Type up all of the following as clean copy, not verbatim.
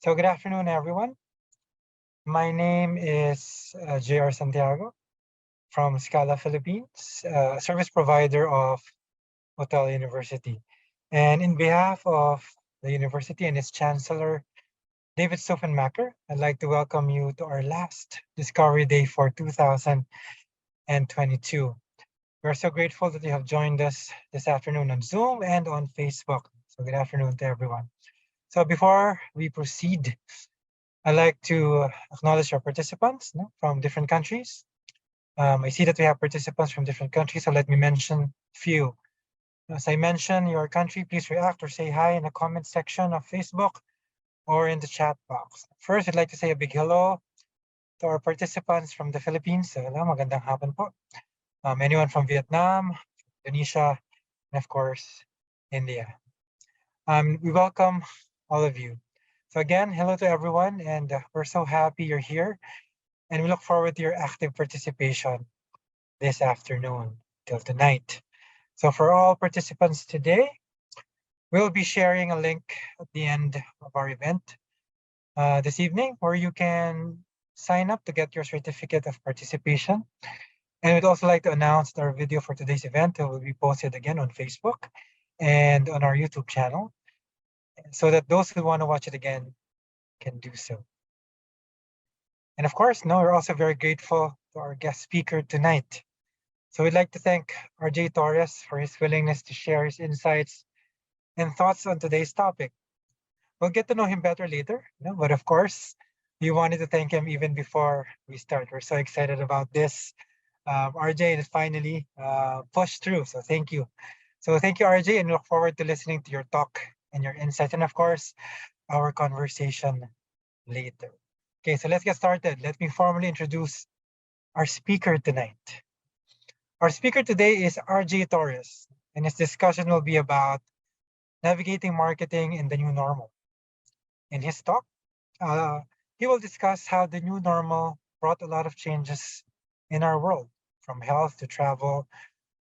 So good afternoon, everyone. My name is JR Santiago from Scala Philippines, service provider of Utel University. And in behalf of the university and its chancellor, David Stoffenmacher, I'd like to welcome you to our last Discovery Day for 2022. We're so grateful that you have joined us this afternoon on Zoom and on Facebook. So good afternoon to everyone. So before we proceed, I'd like to acknowledge our participants from different countries. I see that we have participants from different countries, so let me mention a few. As I mention your country, please react or say hi in the comment section of Facebook or in the chat box. First, I'd like to say a big hello to our participants from the Philippines. Hello, magandang hapon po. Anyone from Vietnam, Indonesia, and of course, India. We welcome all of you. So again, hello to everyone, and we're so happy you're here, and we look forward to your active participation this afternoon till tonight. So for all participants today, we'll be sharing a link at the end of our event this evening where you can sign up to get your certificate of participation. And we'd also like to announce that our video for today's event will be posted again on Facebook and on our YouTube channel, so that those who want to watch it again can do so. And of course, we're also very grateful to our guest speaker tonight. So we'd like to thank RJ Torres for his willingness to share his insights and thoughts on today's topic. We'll get to know him better later, but of course, we wanted to thank him even before we start. We're so excited about this. RJ has finally pushed through, so thank you. So thank you, RJ, and look forward to listening to your talk and your insights, and of course, our conversation later. Okay, so let's get started. Let me formally introduce our speaker tonight. Our speaker today is RJ Torres, and his discussion will be about navigating marketing in the new normal. In his talk, he will discuss how the new normal brought a lot of changes in our world, from health to travel,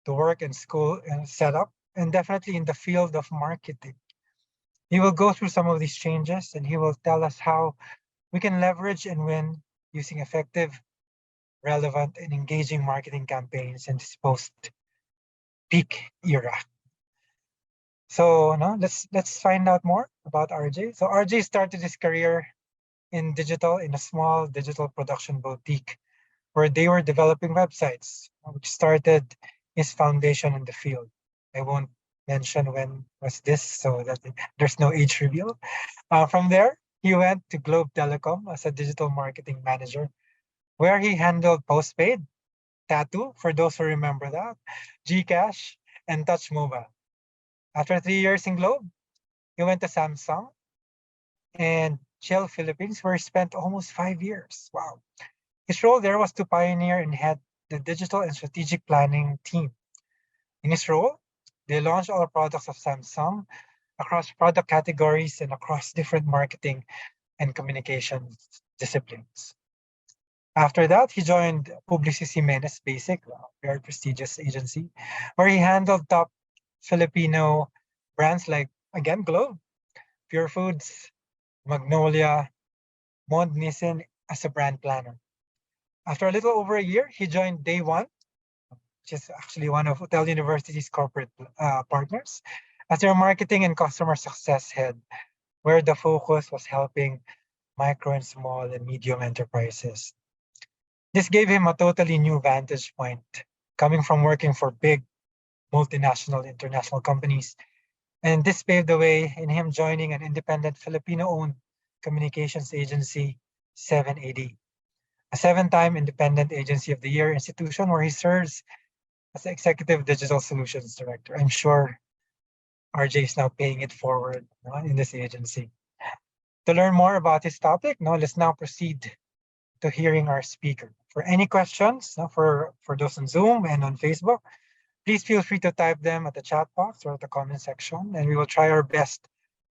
to work and school and setup, and definitely in the field of marketing. He will go through some of these changes, and he will tell us how we can leverage and win using effective, relevant, and engaging marketing campaigns in this post-peak era. So let's find out more about RJ. So RJ started his career in digital in a small digital production boutique where they were developing websites, which started his foundation in the field. I won't mention when was this so that there's no age reveal. From there, he went to Globe Telecom as a digital marketing manager, where he handled postpaid, Tattoo, for those who remember that, GCash, and Touch Mobile. After 3 years in Globe, he went to Samsung and Shell Philippines, where he spent almost 5 years. Wow. His role there was to pioneer and head the digital and strategic planning team. In his role, they launched all the products of Samsung across product categories and across different marketing and communication disciplines. After that, he joined Publicis Jimenez Basic, a very prestigious agency, where he handled top Filipino brands like, again, Globe, Pure Foods, Magnolia, Mond Nissen as a brand planner. After a little over a year, he joined Day One, which is actually one of Utel University's corporate partners, as their marketing and customer success head, where the focus was helping micro and small and medium enterprises. This gave him a totally new vantage point, coming from working for big multinational international companies. And this paved the way in him joining an independent Filipino-owned communications agency, 780, a 7-time Independent Agency of the Year institution where he serves as the Executive Digital Solutions Director. I'm sure RJ is now paying it forward in this agency. To learn more about his topic, let's now proceed to hearing our speaker. For any questions, for those on Zoom and on Facebook, please feel free to type them at the chat box or at the comment section, and we will try our best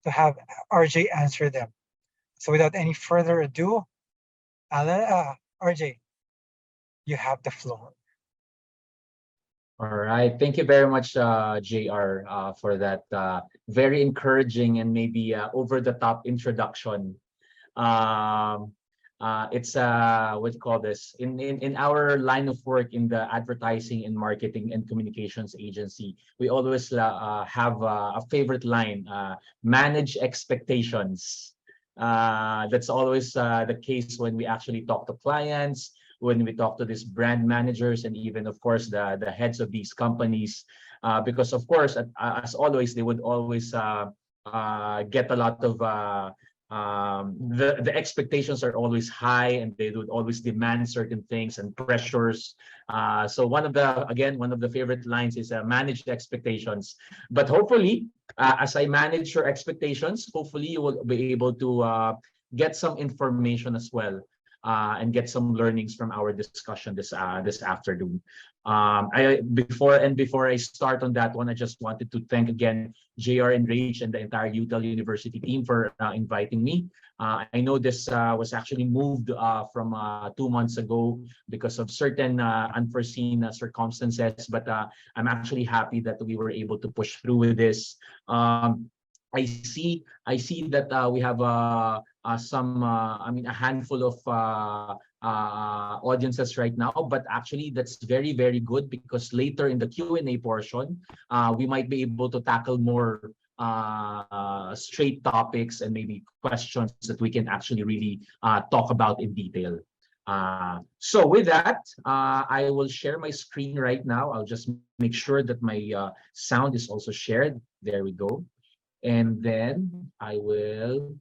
to have RJ answer them. So without any further ado, RJ, you have the floor. All right. Thank you very much, JR, for that very encouraging and maybe over-the-top introduction It's what do you call this? In our line of work in the advertising and marketing and communications agency, we always have a favorite line: manage expectations. That's always the case when we actually talk to clients, when we talk to these brand managers, and even of course the heads of these companies, because of course, as always, they would always get a lot of the expectations are always high, and they would always demand certain things and pressures. So one of the favorite lines is manage expectations. But hopefully, as I manage your expectations, hopefully you will be able to get some information as well, and get some learnings from our discussion this afternoon. Before I start on that one, I just wanted to thank again JR and Rage and the entire Utel University team for inviting me. I know this was actually moved from 2 months ago because of certain unforeseen circumstances, but I'm actually happy that we were able to push through with this. I see that we have a handful of audiences right now, but actually that's very, very good, because later in the Q&A portion, we might be able to tackle more straight topics and maybe questions that we can actually really talk about in detail. So with that, I will share my screen right now. I'll just make sure that my sound is also shared. There we go. And then I will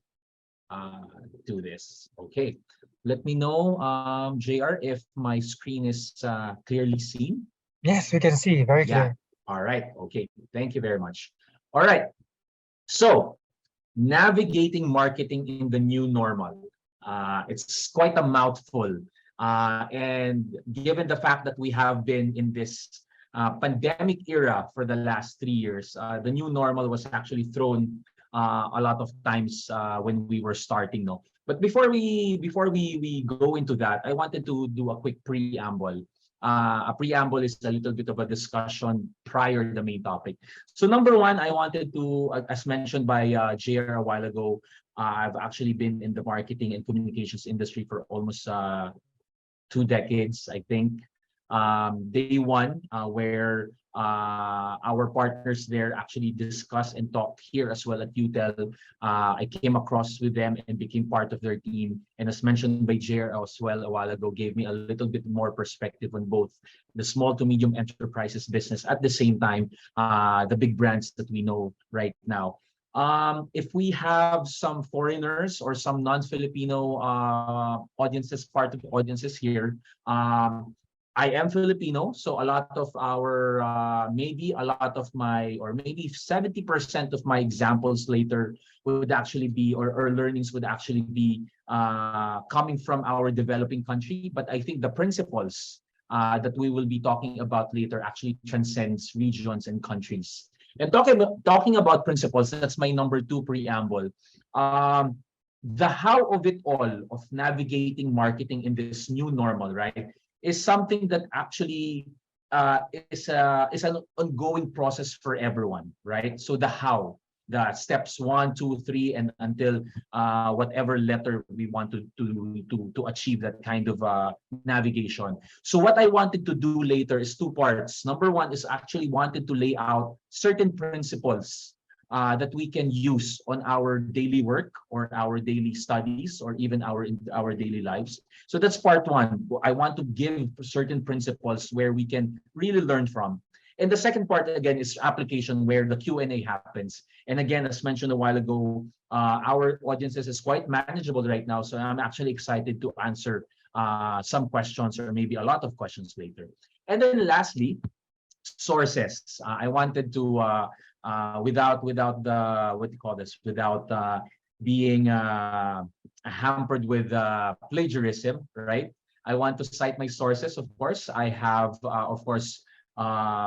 do this. Okay. Let me know, JR, if my screen is clearly seen. Yes, we can see very clear. All right. Okay. Thank you very much. All right. So, navigating marketing in the new normal. It's quite a mouthful. And given the fact that we have been in this pandemic era for the last 3 years, the new normal was actually thrown a lot of times when we were starting. No, but before we go into that, I wanted to do a quick preamble. A preamble is a little bit of a discussion prior to the main topic. So number one, I wanted to, as mentioned by JR a while ago, I've actually been in the marketing and communications industry for almost 2 decades, I think. Day one, where our partners there actually discussed and talked here as well at Utel. I came across with them and became part of their team. And as mentioned by JR as well a while ago, gave me a little bit more perspective on both the small to medium enterprises business, at the same time, the big brands that we know right now. If we have some foreigners or some non-Filipino audiences, part of the audiences here, I am Filipino, so a lot of our, maybe a lot of my, or maybe 70% of my examples later would actually be, or learnings would actually be coming from our developing country. But I think the principles that we will be talking about later actually transcends regions and countries. And talking about principles, that's my number two preamble. The how of it all, of navigating marketing in this new normal, right, is something that actually is an ongoing process for everyone, right? So the how, the steps 1, 2, 3, and until whatever letter we want to achieve that kind of navigation. So what I wanted to do later is two parts. Number one is actually wanted to lay out certain principles that we can use on our daily work or our daily studies or even our daily lives. So that's part one. I want to give certain principles where we can really learn from. And the second part, again, is application, where the Q&A happens. And again, as mentioned a while ago, our audiences is quite manageable right now. So I'm actually excited to answer some questions, or maybe a lot of questions later. And then lastly, sources. I wanted to, without the, what do you call this, without being hampered with plagiarism, right? I want to cite my sources, of course. I have, of course,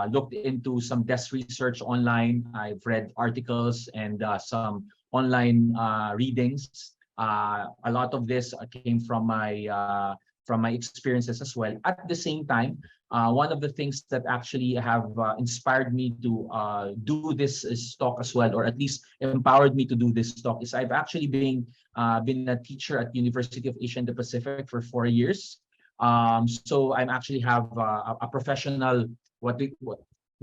looked into some desk research online. I've read articles and some online readings. A lot of this came from my from my experiences as well. At the same time, one of the things that actually have inspired me to do this talk as well, or at least empowered me to do this talk, is I've actually been a teacher at University of Asia and the Pacific for 4 years. So I'm actually have a professional, what they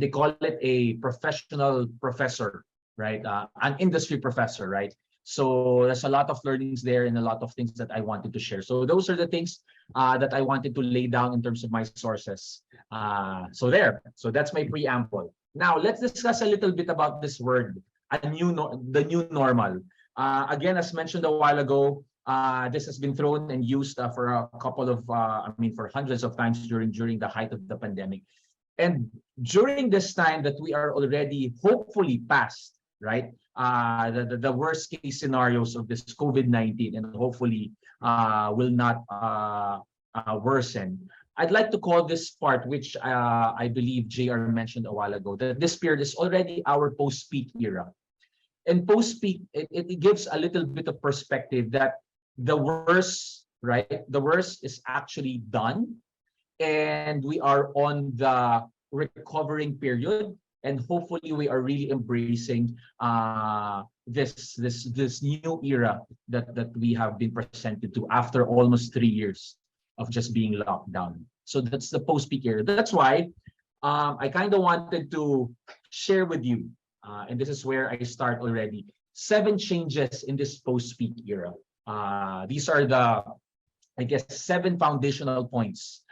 call it, a professional professor, right? An industry professor, right? So there's a lot of learnings there and a lot of things that I wanted to share. So those are the things that I wanted to lay down in terms of my sources. So that's my preamble. Now let's discuss a little bit about this word, the new normal. Again, as mentioned a while ago, this has been thrown and used for a couple of, for hundreds of times during the height of the pandemic. And during this time that we are already hopefully past, right, the worst case scenarios of this COVID-19, and hopefully will not worsen. I'd like to call this part, which I believe JR mentioned a while ago, that this period is already our post-peak era. And post-peak, it gives a little bit of perspective that the worst, right, the worst is actually done, and we are on the recovering period, and hopefully we are really embracing this new era that we have been presented to after almost 3 years of just being locked down. So that's the post-peak era. That's why I kind of wanted to share with you, and this is where I start already, 7 changes in this post-peak era. These are the, I guess, 7 foundational points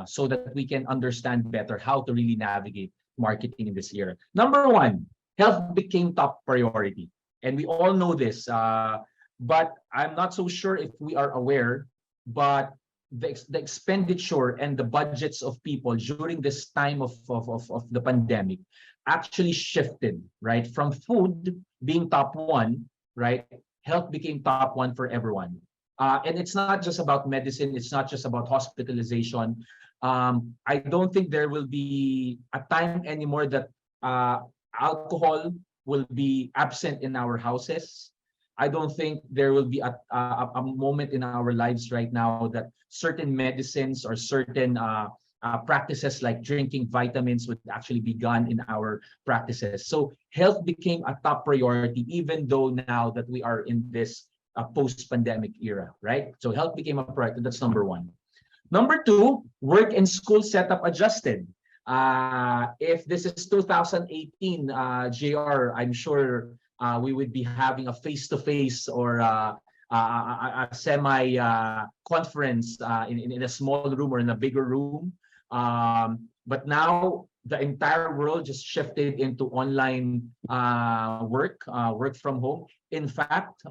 so that we can understand better how to really navigate marketing in this era. Number 1, health became top priority. And we all know this, but I'm not so sure if we are aware, but the expenditure and the budgets of people during this time of the pandemic actually shifted, right? From food being top 1, right? Health became top 1 for everyone. And it's not just about medicine. It's not just about hospitalization. I don't think there will be a time anymore that alcohol will be absent in our houses. I don't think there will be a moment in our lives right now that certain medicines or certain practices like drinking vitamins would actually be gone in our practices. So health became a top priority, even though now that we are in this post-pandemic era, right? So health became a priority. That's number 1. Number 2, work and school setup adjusted. If this is 2018, JR, I'm sure we would be having a face-to-face or a semi-conference in a small room or in a bigger room. But now the entire world just shifted into online work from home. In fact,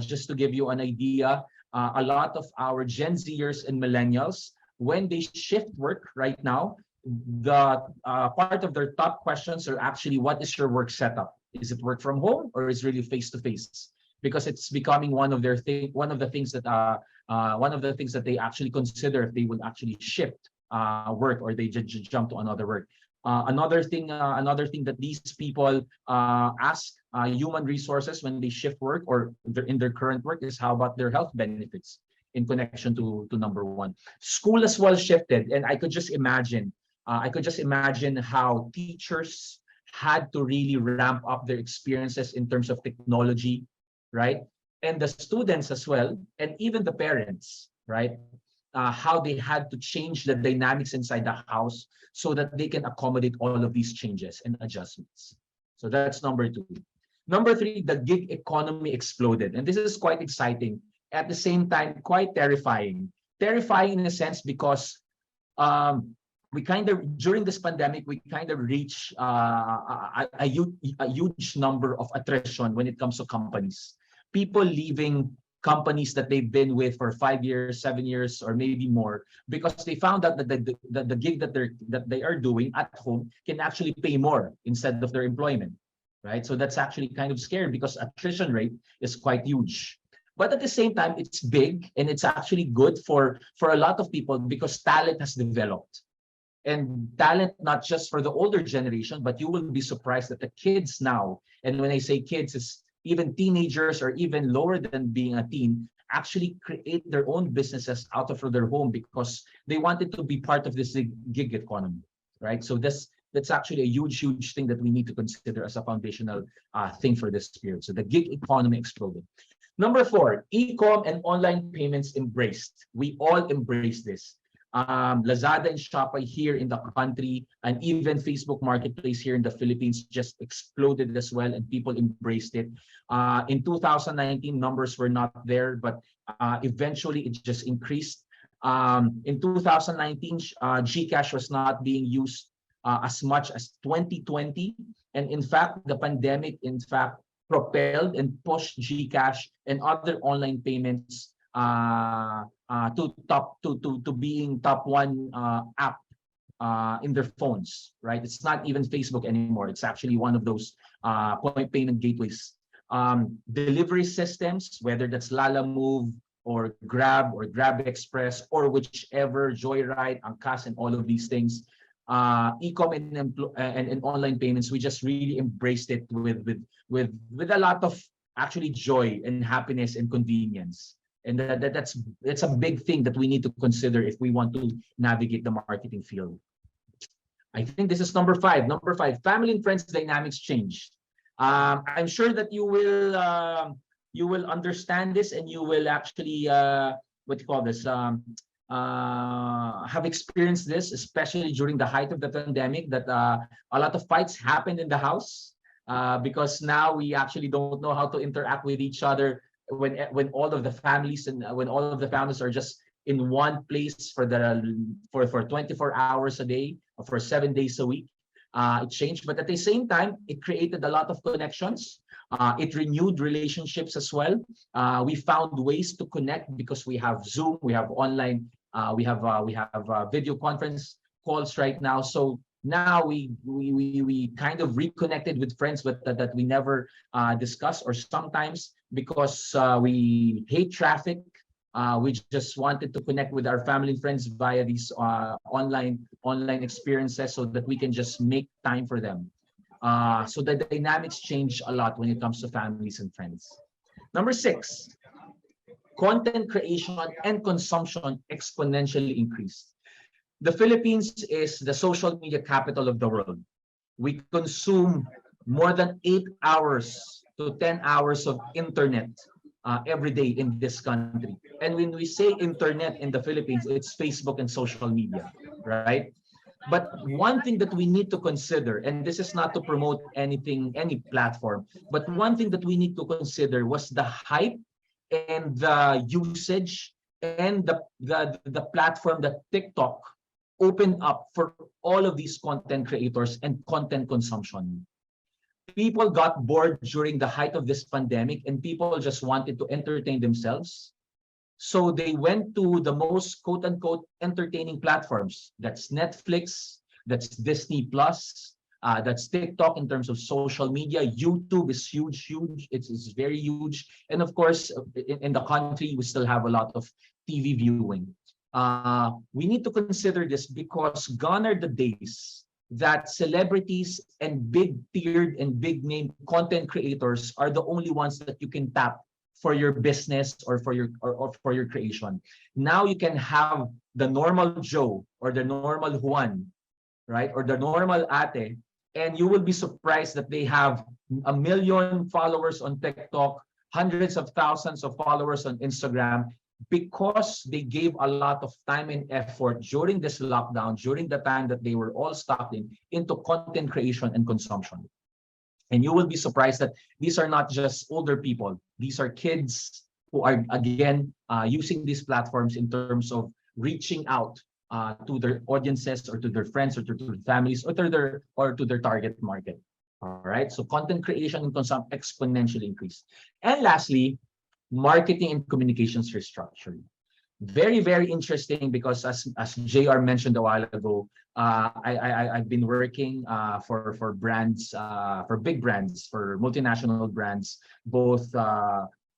just to give you an idea, a lot of our Gen Zers and millennials, when they shift work right now, the part of their top questions are actually, what is your work setup? Is it work from home or is it really face to face? Because it's becoming one of the things that they actually consider if they would actually shift work, or they jump to another work. Another thing that these people ask human resources when they shift work or in their current work is, how about their health benefits in connection to number 1. School as well shifted, and I could just imagine how teachers had to really ramp up their experiences in terms of technology, right? And the students as well, and even the parents, right? How they had to change the dynamics inside the house so that they can accommodate all of these changes and adjustments. So that's number 2. Number 3, the gig economy exploded. And this is quite exciting. At the same time, quite terrifying. Terrifying in a sense because we kind of, during this pandemic, we kind of reach a huge number of attrition when it comes to companies. People leaving companies that they've been with for 5 years, 7 years, or maybe more, because they found out that the gig that they are doing at home can actually pay more instead of their employment, right? So that's actually kind of scary because attrition rate is quite huge. But at the same time, it's big and it's actually good for a lot of people because talent has developed. And talent, not just for the older generation, but you will be surprised that the kids now, and when I say kids, it's even teenagers or even lower than being a teen, actually create their own businesses out of their home because they wanted to be part of this gig economy, right? So that's actually a huge thing that we need to consider as a foundational thing for this period. So the gig economy exploded. Number four, e-com and online payments embraced. We all embrace this. Lazada and Shopee here in the country, and even Facebook Marketplace here in the Philippines just exploded as well, and people embraced it. In 2019, numbers were not there, but eventually it just increased. In 2019, GCash was not being used as much as 2020, and in fact, the pandemic, in fact, propelled and pushed GCash and other online payments to being top one app in their phones, right? It's not even Facebook anymore. It's actually one of those point payment gateways. Delivery systems, whether that's Lala Move or Grab Express or whichever, Joyride, Angkas, and all of these things. E-com and online payments, we just really embraced it with a lot of actually joy and happiness and convenience. And that's a big thing that we need to consider if we want to navigate the marketing field. I think this is number five. Number five, family and friends dynamics changed. I'm sure that you will understand this, and you will actually what do you call this? Have experienced this, especially during the height of the pandemic, that a lot of fights happened in the house because now we actually don't know how to interact with each other when all of the families and when all of the families are just in one place for 24 hours a day or for 7 days a week. It changed, but at the same time, it created a lot of connections. It renewed relationships as well. We found ways to connect because we have Zoom, we have online, we have video conference calls right now. So now we kind of reconnected with friends that we never discussed, or sometimes because we hate traffic, we just wanted to connect with our family and friends via these online experiences so that we can just make time for them. So the dynamics change a lot when it comes to families and friends. Number six, content creation and consumption exponentially increased. The Philippines is the social media capital of the world. We consume more than 8 hours to 10 hours of internet every day in this country. And when we say internet in the Philippines, it's Facebook and social media, right? But one thing that we need to consider, and this is not to promote anything, any platform, but one thing that we need to consider was the hype and the usage and the platform that TikTok opened up for all of these content creators and content consumption. People got bored during the height of this pandemic, and people just wanted to entertain themselves. So they went to the most quote unquote entertaining platforms. That's Netflix, that's Disney Plus, that's TikTok in terms of social media. YouTube is huge. It's very huge. And of course, in the country, we still have a lot of TV viewing. We need to consider this because gone are the days that celebrities and big tiered and big name content creators are the only ones that you can tap for your business or for your creation. Now you can have the normal Joe or the normal Juan, right? Or the normal Ate, and you will be surprised that they have 1 million followers on TikTok, hundreds of thousands of followers on Instagram, because they gave a lot of time and effort during this lockdown, during the time that they were all stuck into content creation and consumption. And you will be surprised that these are not just older people. These are kids who are, again, using these platforms in terms of reaching out to their audiences or to their friends or to their families or to their target market. All right. So content creation and consumption exponentially increased. And lastly, marketing and communications restructuring. Very interesting because as JR mentioned a while ago, I've been working for brands, for big brands, for multinational brands, both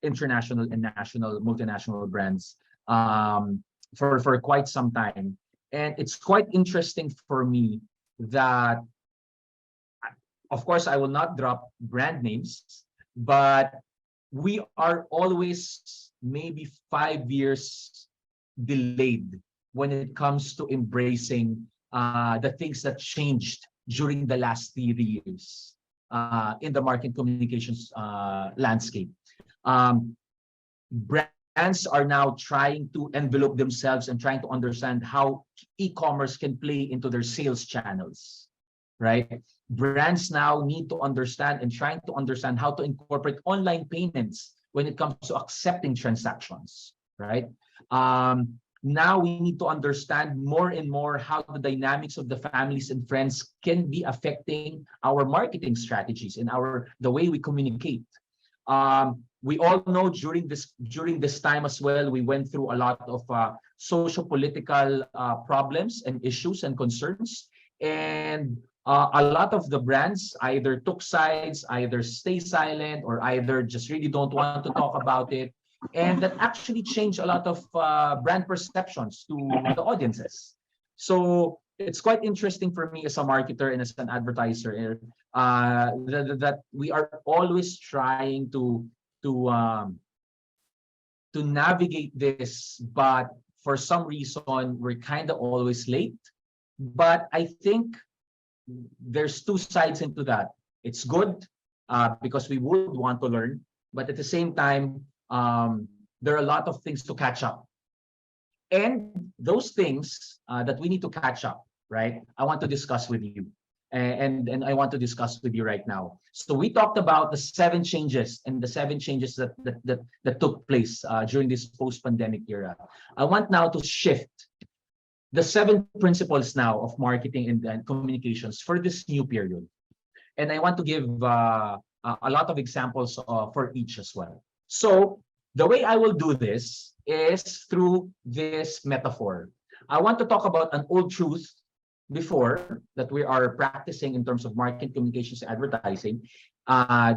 international and national multinational brands, for quite some time. And it's quite interesting for me that, of course, I will not drop brand names, but we are always maybe 5 years delayed when it comes to embracing the things that changed during the last 3 years in the market communications landscape. Um, Brands are now trying to envelope themselves and trying to understand how e-commerce can play into their sales channels, right? Brands now need to understand and trying to understand how to incorporate online payments when it comes to accepting transactions, right? Now we need to understand more and more how the dynamics of the families and friends can be affecting our marketing strategies and the way we communicate. We all know during this time as well, we went through a lot of social political problems and issues and concerns, and a lot of the brands either took sides, either stay silent, or either just really don't want to talk about it, and that actually changed a lot of brand perceptions to the audiences. So it's quite interesting for me as a marketer and as an advertiser that we are always trying to navigate this, but for some reason we're kind of always late. But I think there's two sides into that. It's good because we would want to learn, but at the same time, there are a lot of things to catch up. And those things that we need to catch up, right? I want to discuss with you. And I want to discuss with you right now. So we talked about the 7 changes and the 7 changes that took place during this post-pandemic era. I want now to shift the 7 principles now of marketing and communications for this new period. And I want to give a lot of examples for each as well. So the way I will do this is through this metaphor. I want to talk about an old truth before that we are practicing in terms of market communications advertising.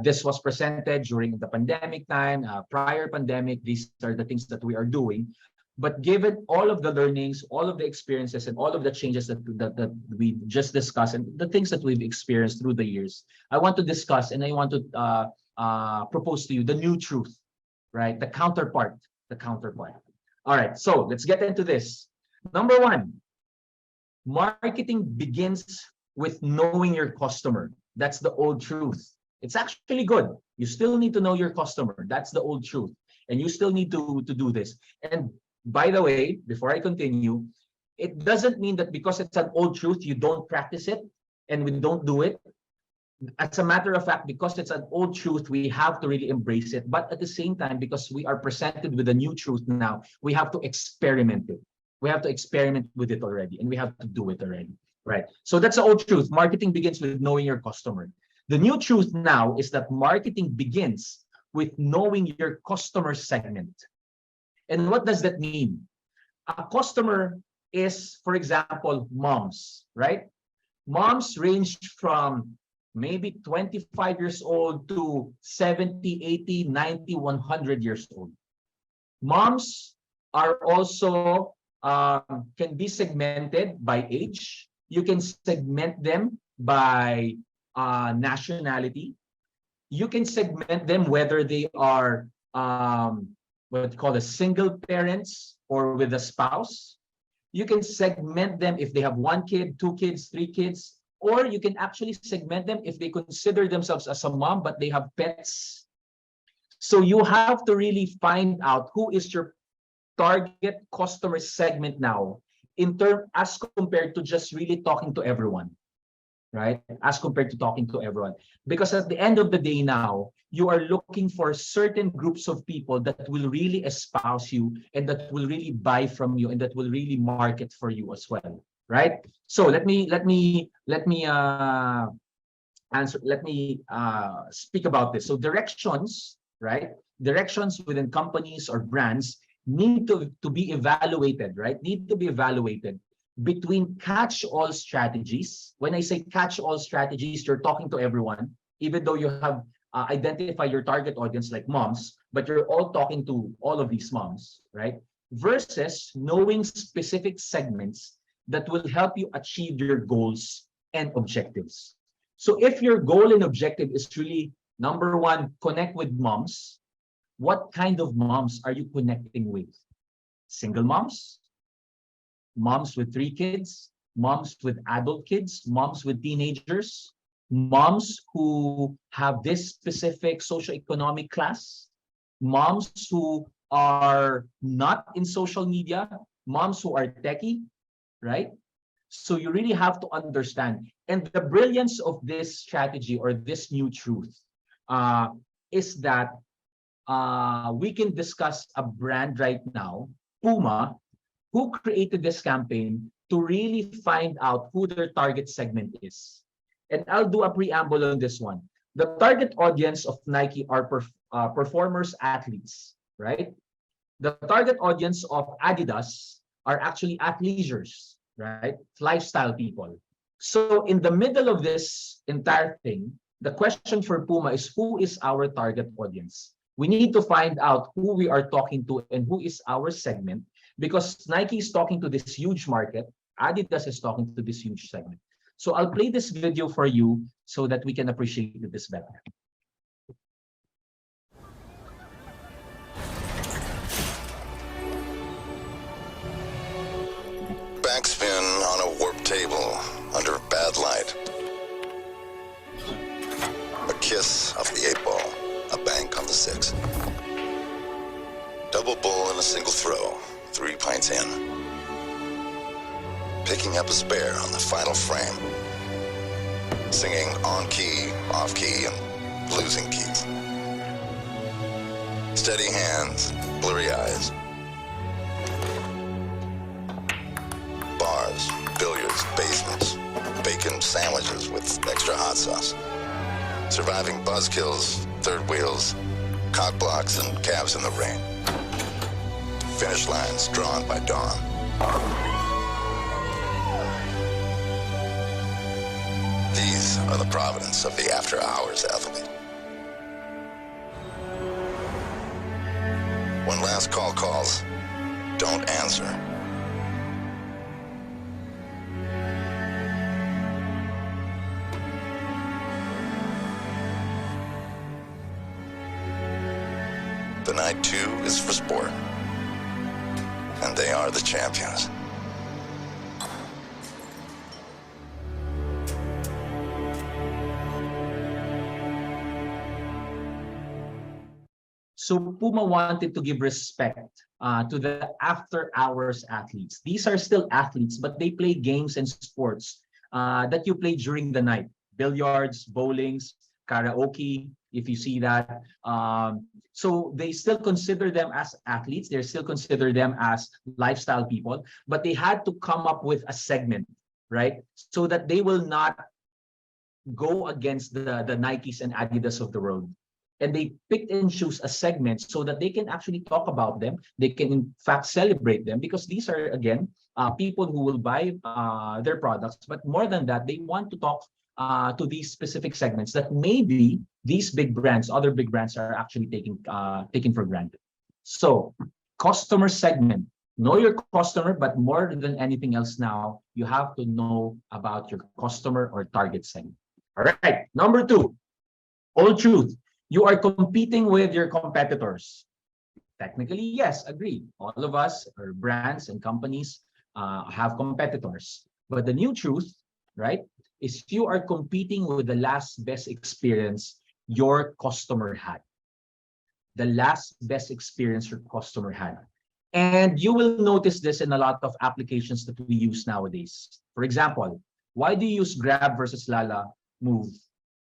This was presented during the pandemic time, prior pandemic. These are the things that we are doing. But given all of the learnings, all of the experiences, and all of the changes that we just discussed, and the things that we've experienced through the years, I want to discuss and I want to propose to you the new truth, right? The counterpart. All right, so let's get into this. Number 1, marketing begins with knowing your customer. That's the old truth. It's actually good. You still need to know your customer. That's the old truth. And you still need to do this. And by the way, before I continue, it doesn't mean that because it's an old truth, you don't practice it and we don't do it. As a matter of fact, because it's an old truth, we have to really embrace it. But at the same time, because we are presented with a new truth now, we have to experiment it. We have to experiment with it already, and we have to do it already, right? So that's the old truth. Marketing begins with knowing your customer. The new truth now is that marketing begins with knowing your customer segment. And what does that mean? A customer is, for example, moms, right? Moms range from maybe 25 years old to 70, 80, 90, 100 years old. Moms are also can be segmented by age. You can segment them by nationality. You can segment them whether they are what you call the single parents or with a spouse. You can segment them if they have 1 kid, 2 kids, 3 kids, or you can actually segment them if they consider themselves as a mom but they have pets. So you have to really find out who is your target customer segment now as compared to just really talking to everyone, right? As compared to talking to everyone. Because at the end of the day now, you are looking for certain groups of people that will really espouse you and that will really buy from you and that will really market for you as well, right? So let me speak about this. So directions, right? Directions within companies or brands need to be evaluated, right? Need to be evaluated between catch-all strategies. When I say catch-all strategies, you're talking to everyone, even though you have identified your target audience like moms, but you're all talking to all of these moms, right? Versus knowing specific segments that will help you achieve your goals and objectives. So if your goal and objective is really, number 1, connect with moms, What kind of moms are you connecting with? Single moms, moms with 3 kids, moms with adult kids, moms with teenagers, moms who have this specific socioeconomic class, moms who are not in social media, moms who are techie, right? So you really have to understand. And the brilliance of this strategy or this new truth uh, is that we can discuss a brand right now, Puma, who created this campaign to really find out who their target segment is. And I'll do a preamble on this one. The target audience of Nike are performers, athletes, right? The target audience of Adidas are actually athleisures, right? Lifestyle people. So in the middle of this entire thing, the question for Puma is, who is our target audience? We need to find out who we are talking to and who is our segment, because Nike is talking to this huge market, Adidas is talking to this huge segment. So I'll play this video for you so that we can appreciate this better. Backspin on a warped table under bad light. A kiss off the 8-ball, a bank on the 6. Double bull in a single throw, 3 pints in. Picking up a spare on the final frame. Singing on key, off key, and losing keys. Steady hands, blurry eyes. Bars, billiards, basements, bacon sandwiches with extra hot sauce. Surviving buzzkills, third wheels, cock blocks, and cabs in the rain. Finish lines drawn by dawn. These are the providence of the after-hours athlete. When last call calls, don't answer. The night 2 is for sport. And they are the champions. So Puma wanted to give respect to the after-hours athletes. These are still athletes, but they play games and sports that you play during the night. Billiards, bowlings, karaoke, if you see that. So they still consider them as athletes. They still consider them as lifestyle people, but they had to come up with a segment, right? So that they will not go against the Nikes and Adidas of the world. And they picked and choose a segment so that they can actually talk about them. They can, in fact, celebrate them, because these are, again, people who will buy their products. But more than that, they want to talk to these specific segments that maybe these big brands, other big brands, are actually taking for granted. So, customer segment. Know your customer, but more than anything else now, you have to know about your customer or target segment. All right, number 2, old truth. You are competing with your competitors. Technically, yes, agree. All of us, or brands and companies, have competitors. But the new truth, right, is you are competing with the last best experience your customer had. The last best experience your customer had. And you will notice this in a lot of applications that we use nowadays. For example, why do you use Grab versus Lala Move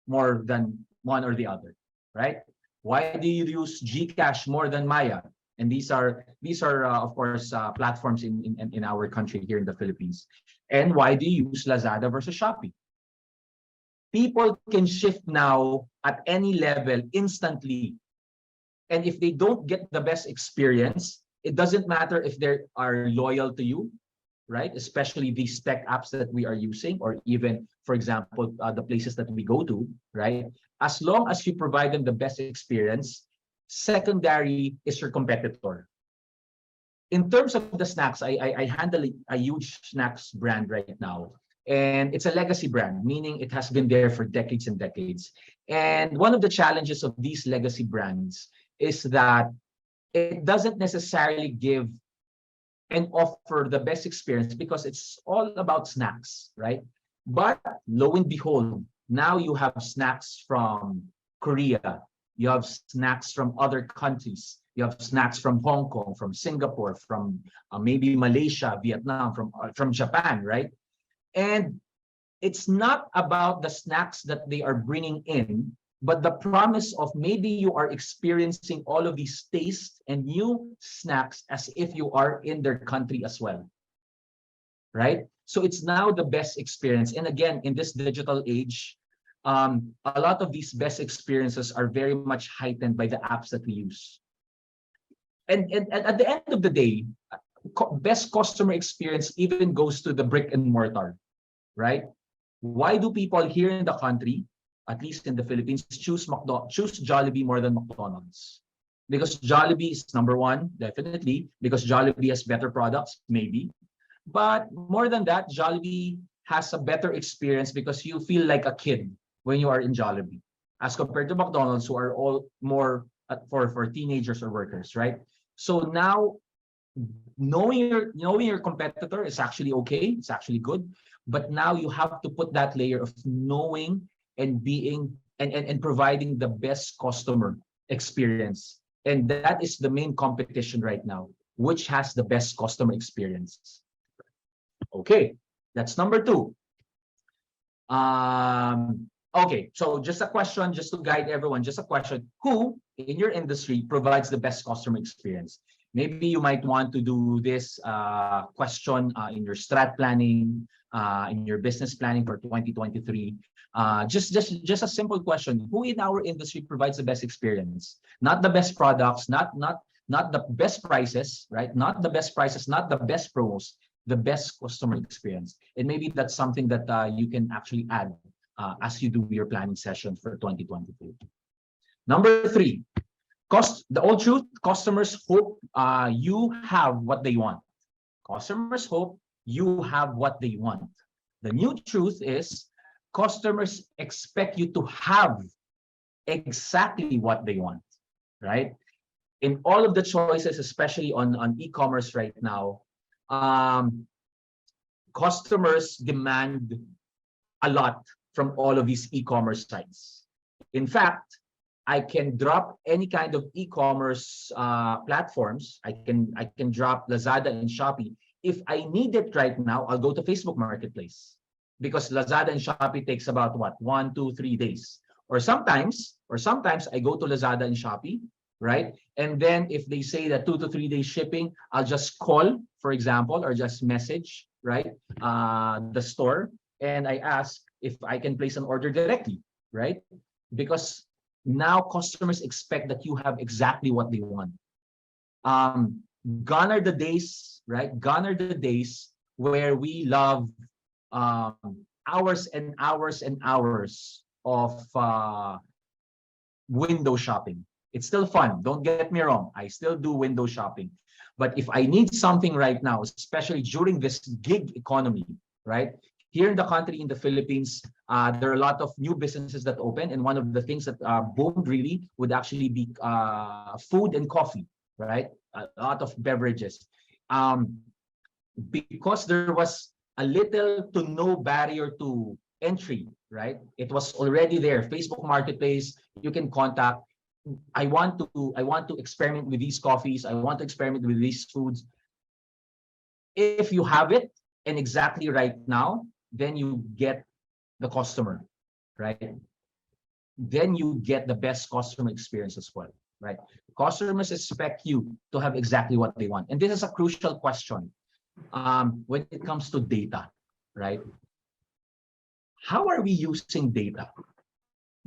more than one or the other? Right? Why do you use GCash more than Maya? And these are of course platforms in our country here in the Philippines. And why do you use Lazada versus Shopee? People can shift now at any level instantly. And if they don't get the best experience, it doesn't matter if they are loyal to you, right? Especially these tech apps that we are using, or even, for example, the places that we go to, right? As long as you provide them the best experience, secondary is your competitor. In terms of the snacks, I handle a huge snacks brand right now. And it's a legacy brand, meaning it has been there for decades and decades. And one of the challenges of these legacy brands is that it doesn't necessarily give and offer the best experience because it's all about snacks, right? But lo and behold, now you have snacks from Korea, you have snacks from other countries, you have snacks from Hong Kong, from Singapore, from maybe Malaysia, Vietnam, from Japan, right? And it's not about the snacks that they are bringing in, but the promise of maybe you are experiencing all of these tastes and new snacks as if you are in their country as well, right? So it's now the best experience. And again, in this digital age, a lot of these best experiences are very much heightened by the apps that we use. And at the end of the day, best customer experience even goes to the brick and mortar, right? Why do people here in the country, at least in the Philippines, choose Jollibee more than McDonald's? Because Jollibee is number one, definitely. Because Jollibee has better products, maybe. But more than that, Jollibee has a better experience because you feel like a kid when you are in Jollibee, as compared to McDonald's, who are all more for teenagers or workers, right? So now knowing your competitor is actually okay, it's actually good, but now you have to put that layer of knowing and being and providing the best customer experience, and that is the main competition right now, which has the best customer experience. Okay, that's number two. Okay, so just a question, just to guide everyone, just a question: who in your industry provides the best customer experience? Maybe you might want to do this question in your strat planning, in your business planning for 2023. Just a simple question: who in our industry provides the best experience? Not the best products, not the best prices, right? Not the best prices, not the best promos, the best customer experience. And maybe that's something that you can actually add as you do your planning session for 2023. Number three, the old truth: customers hope you have what they want. Customers hope you have what they want. The new truth is customers expect you to have exactly what they want, right? In all of the choices, especially on e-commerce right now, customers demand a lot from all of these e-commerce sites. In fact, I can drop any kind of e-commerce platforms. I can drop Lazada and Shopee. If I need it right now, I'll go to Facebook Marketplace, because Lazada and Shopee takes about what, 1, 2, 3 days. Or sometimes I go to Lazada and Shopee, right? And then if they say that 2 to 3 days shipping, I'll just call, for example, or just message, right, the store, and I ask if I can place an order directly, right? Because now customers expect that you have exactly what they want. Gone are the days, right? Gone are the days where we love hours and hours and hours of window shopping. It's still fun. Don't get me wrong. I still do window shopping. But if I need something right now, especially during this gig economy, right? Here in the country, in the Philippines, there are a lot of new businesses that open. And one of the things that boomed really would actually be food and coffee, right? A lot of beverages. Because there was a little to no barrier to entry, right? It was already there. Facebook Marketplace, you can contact. I want to experiment with these coffees. I want to experiment with these foods. If you have it and exactly right now, then you get the customer, right? Then you get the best customer experience as well, right? Customers expect you to have exactly what they want. And this is a crucial question when it comes to data, right? How are we using data?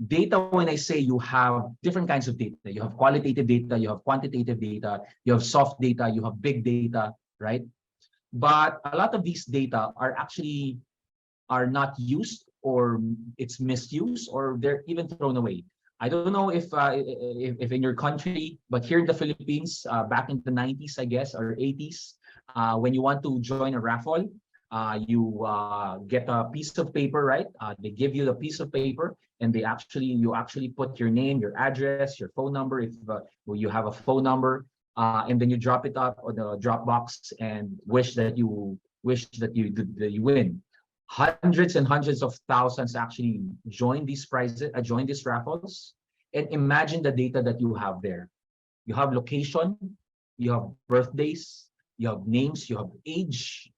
Data, when I say, you have different kinds of data. You have qualitative data, you have quantitative data, you have soft data, you have big data, right? But a lot of these data are not used, or it's misused, or they're even thrown away. I don't know if in your country, but here in the Philippines, back in the 90s, I guess, or 80s, when you want to join a raffle, You get a piece of paper, right? They give you the piece of paper, and you actually put your name, your address, your phone number, if you have a phone number, and then you drop it up on the drop box and wish that you win. Hundreds and hundreds of thousands actually join these prizes, join these raffles, and imagine the data that you have there. You have location, you have birthdays, you have names, you have age,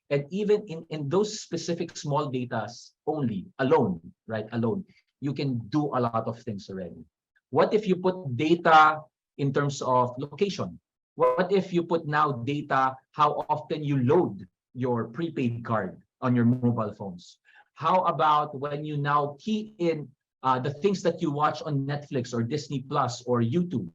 and even in those specific small data only, alone, right, alone, you can do a lot of things already. What if you put data in terms of location? What if you put now data how often you load your prepaid card on your mobile phones? How about when you now key in the things that you watch on Netflix or Disney Plus or YouTube,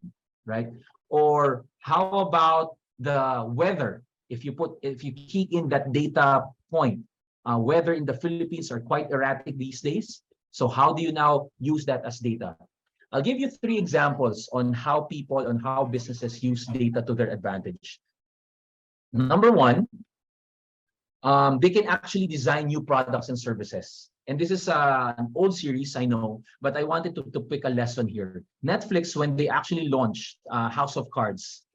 right? Or how about the weather? If you key in that data point, weather in the Philippines are quite erratic these days. So how do you now use that as data? I'll give you 3 examples on how businesses use data to their advantage. Number one, they can actually design new products and services. And this is an old series, I know, but I wanted to pick a lesson here. Netflix, when they actually launched House of Cards,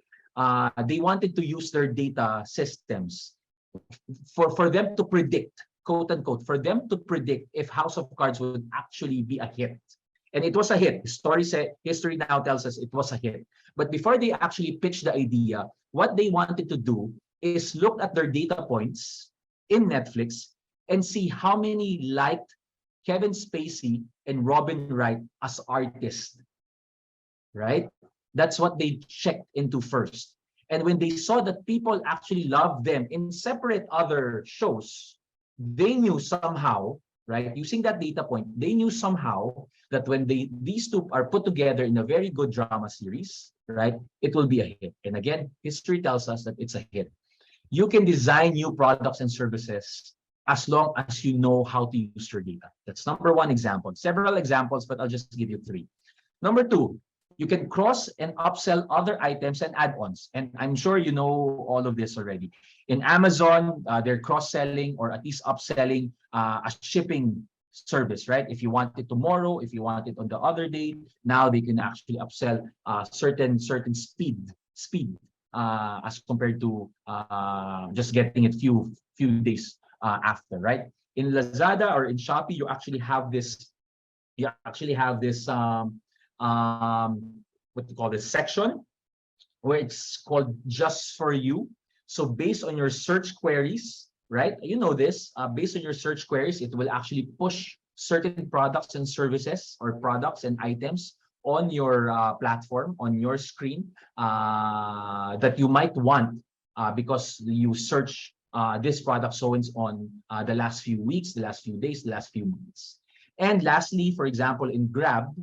they wanted to use their data systems for them to predict, quote unquote, for them to predict if House of Cards would actually be a hit. And it was a hit. History now tells us it was a hit. But before they actually pitched the idea, what they wanted to do is look at their data points in Netflix and see how many liked Kevin Spacey and Robin Wright as artists, right? That's what they checked into first. And when they saw that people actually loved them in separate other shows, they knew somehow, right, using that data point, they knew somehow that when these two are put together in a very good drama series, right, it will be a hit. And again, history tells us that it's a hit. You can design new products and services as long as you know how to use your data. That's number one example. Several examples, but I'll just give you 3. Number 2, you can cross and upsell other items and add-ons. And I'm sure you know all of this already. In Amazon, they're cross-selling or at least upselling a shipping service, right? If you want it tomorrow, if you want it on the other day, now they can actually upsell certain speed as compared to just getting it few days after, right? In Lazada or in Shopee, you actually have this what you call this section where it's called just for you. So based on your search queries, right? You know this, based on your search queries, it will actually push certain products and services or products and items on your platform, on your screen that you might want because you search this product so on the last few weeks, the last few days, the last few months. And lastly, for example, in Grab,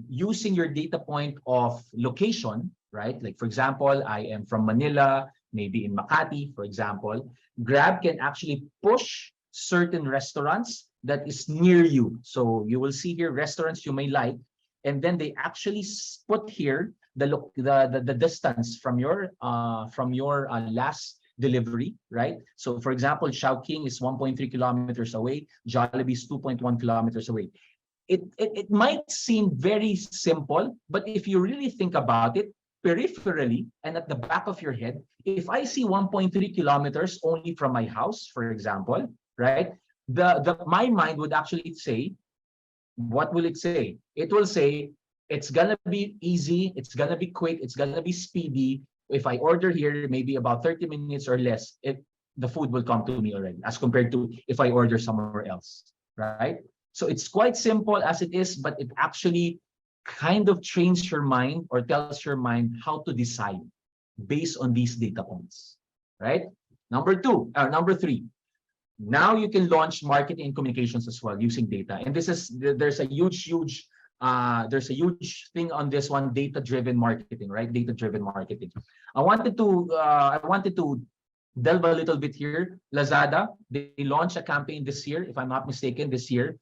using your data point of location, right? Like for example, I am from Manila, maybe in Makati, for example, Grab can actually push certain restaurants that is near you. So you will see here restaurants you may like, and then they actually put here the distance from your last delivery, right? So for example, Chowking is 1.3 kilometers away, Jollibee is 2.1 kilometers away. It might seem very simple, but if you really think about it, peripherally and at the back of your head, if I see 1.3 kilometers only from my house, for example, right? My mind would actually say, what will it say? It will say, it's gonna be easy, it's gonna be quick, it's gonna be speedy. If I order here, maybe about 30 minutes or less, the food will come to me already, as compared to if I order somewhere else, right? So it's quite simple as it is, but it actually kind of trains your mind or tells your mind how to decide based on these data points, right? Number 3, now you can launch marketing and communications as well using data. And there's a huge thing on this one, data-driven marketing, right? Data-driven marketing. I wanted to delve a little bit here. Lazada, they launched a campaign this year, if I'm not mistaken, this year.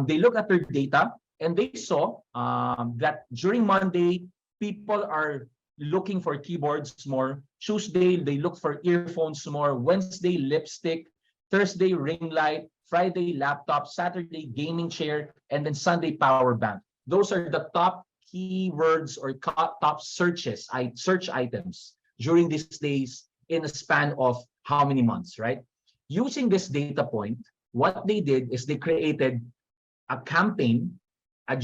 They look at their data and they saw that during Monday, people are looking for keyboards more. Tuesday, they look for earphones more. Wednesday, lipstick. Thursday, ring light. Friday, laptop. Saturday, gaming chair. And then Sunday, power bank. Those are the top keywords or top search items during these days in a span of how many months, right? Using this data point, what they did is they created a campaign, a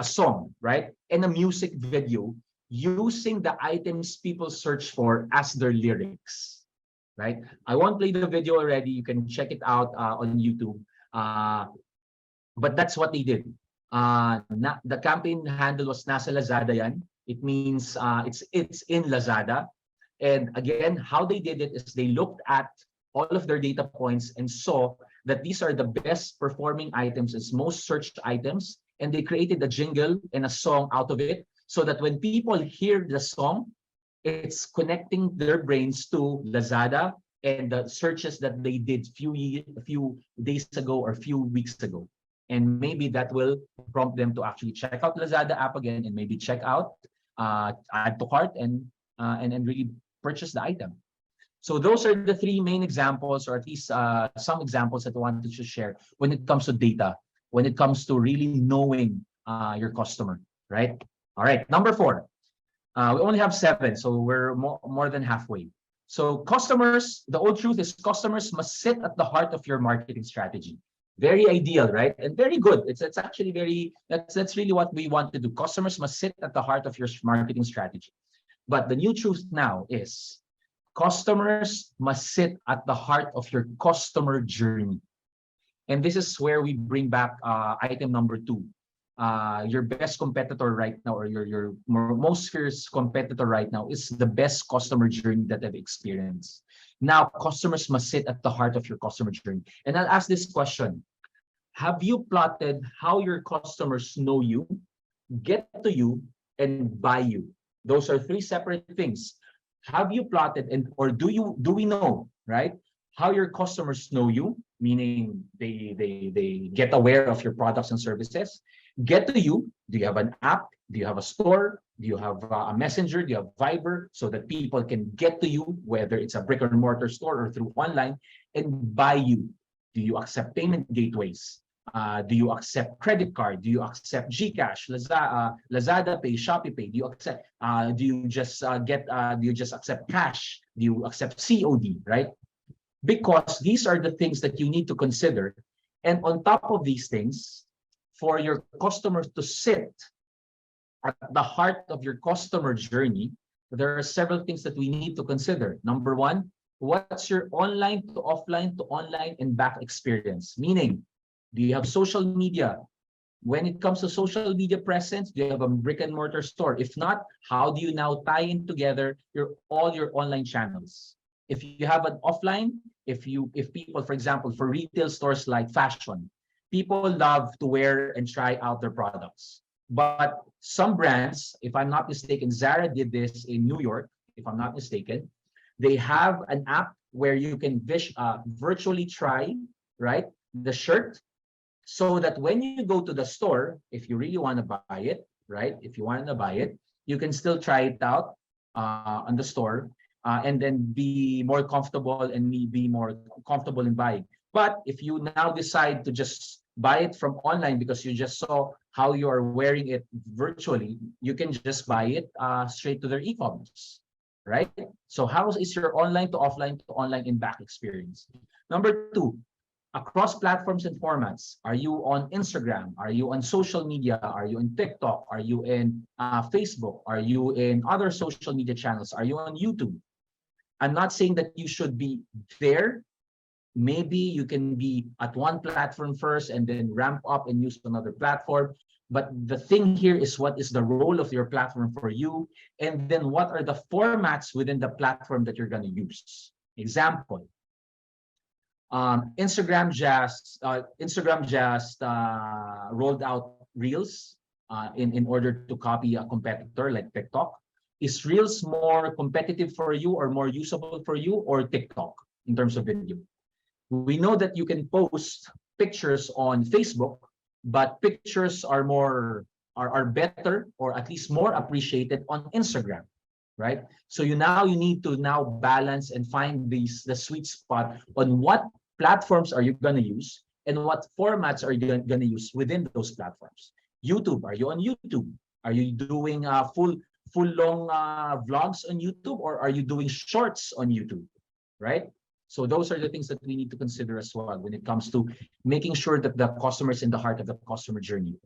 song, right? And a music video using the items people search for as their lyrics, right? I won't play the video already. You can check it out on YouTube. But that's what they did. The campaign handle was Nasa Lazada yan. It means it's in Lazada. And again, how they did it is they looked at all of their data points and saw that these are the best performing items as most searched items. And they created a jingle and a song out of it so that when people hear the song, it's connecting their brains to Lazada and the searches that they did a few days ago or a few weeks ago. And maybe that will prompt them to actually check out Lazada app again and maybe check out, add to cart and really purchase the item. So those are the three main examples, or at least some examples that I wanted to share when it comes to data, when it comes to really knowing your customer, right? All right, number 4. We only have 7, so we're more than halfway. So customers, the old truth is customers must sit at the heart of your marketing strategy. Very ideal, right? And very good. It's actually that's really what we want to do. Customers must sit at the heart of your marketing strategy. But the new truth now is customers must sit at the heart of your customer journey. And this is where we bring back item number 2. Your best competitor right now, or your most fierce competitor right now, is the best customer journey that I've experienced. Now, customers must sit at the heart of your customer journey. And I'll ask this question. Have you plotted how your customers know you, get to you, and buy you? Those are 3 separate things. Have you plotted or do we know, right? How your customers know you, meaning they get aware of your products and services. Get to you. Do you have an app? Do you have a store? Do you have a messenger? Do you have Viber, so that people can get to you, whether it's a brick and mortar store or through online, and buy you? Do you accept payment gateways? Do you accept credit card? Do you accept GCash, Lazada Pay, Shopee Pay? Do you accept? Do you just accept cash? Do you accept COD? Right? Because these are the things that you need to consider. And on top of these things, for your customers to sit at the heart of your customer journey, there are several things that we need to consider. Number 1, what's your online to online and back experience? Meaning, do you have social media? When it comes to social media presence, do you have a brick and mortar store? If not, how do you now tie in together all your online channels? If you have an offline, if people, for example, for retail stores like fashion, people love to wear and try out their products. But some brands, if I'm not mistaken, Zara did this in New York, if I'm not mistaken. They have an app where you can virtually try, right, the shirt, so that when you go to the store, if you really want to buy it, right, if you want to buy it, you can still try it out on the store and then be more comfortable in buying. But if you now decide to just buy it from online because you just saw how you are wearing it virtually, you can just buy it straight to their e-commerce, right? So how is your online to online and back experience? Number 2, across platforms and formats. Are you on Instagram? Are you on social media? Are you in TikTok? Are you in Facebook? Are you in other social media channels? Are you on YouTube? I'm not saying that you should be there. Maybe you can be at one platform first and then ramp up and use another platform. But the thing here is, what is the role of your platform for you? And then what are the formats within the platform that you're going to use? Example, Instagram just rolled out Reels in order to copy a competitor like TikTok. Is Reels more competitive for you or more usable for you, or TikTok in terms of video? We know that you can post pictures on Facebook, but pictures are better, or at least more appreciated, on Instagram. right? So you need to now balance and find the sweet spot on what platforms are you going to use and what formats are you going to use within those platforms. YouTube, are you on YouTube? Are you doing full long vlogs on YouTube, or are you doing shorts on YouTube, right? So those are the things that we need to consider as well when it comes to making sure that the customer is in the heart of the customer journey.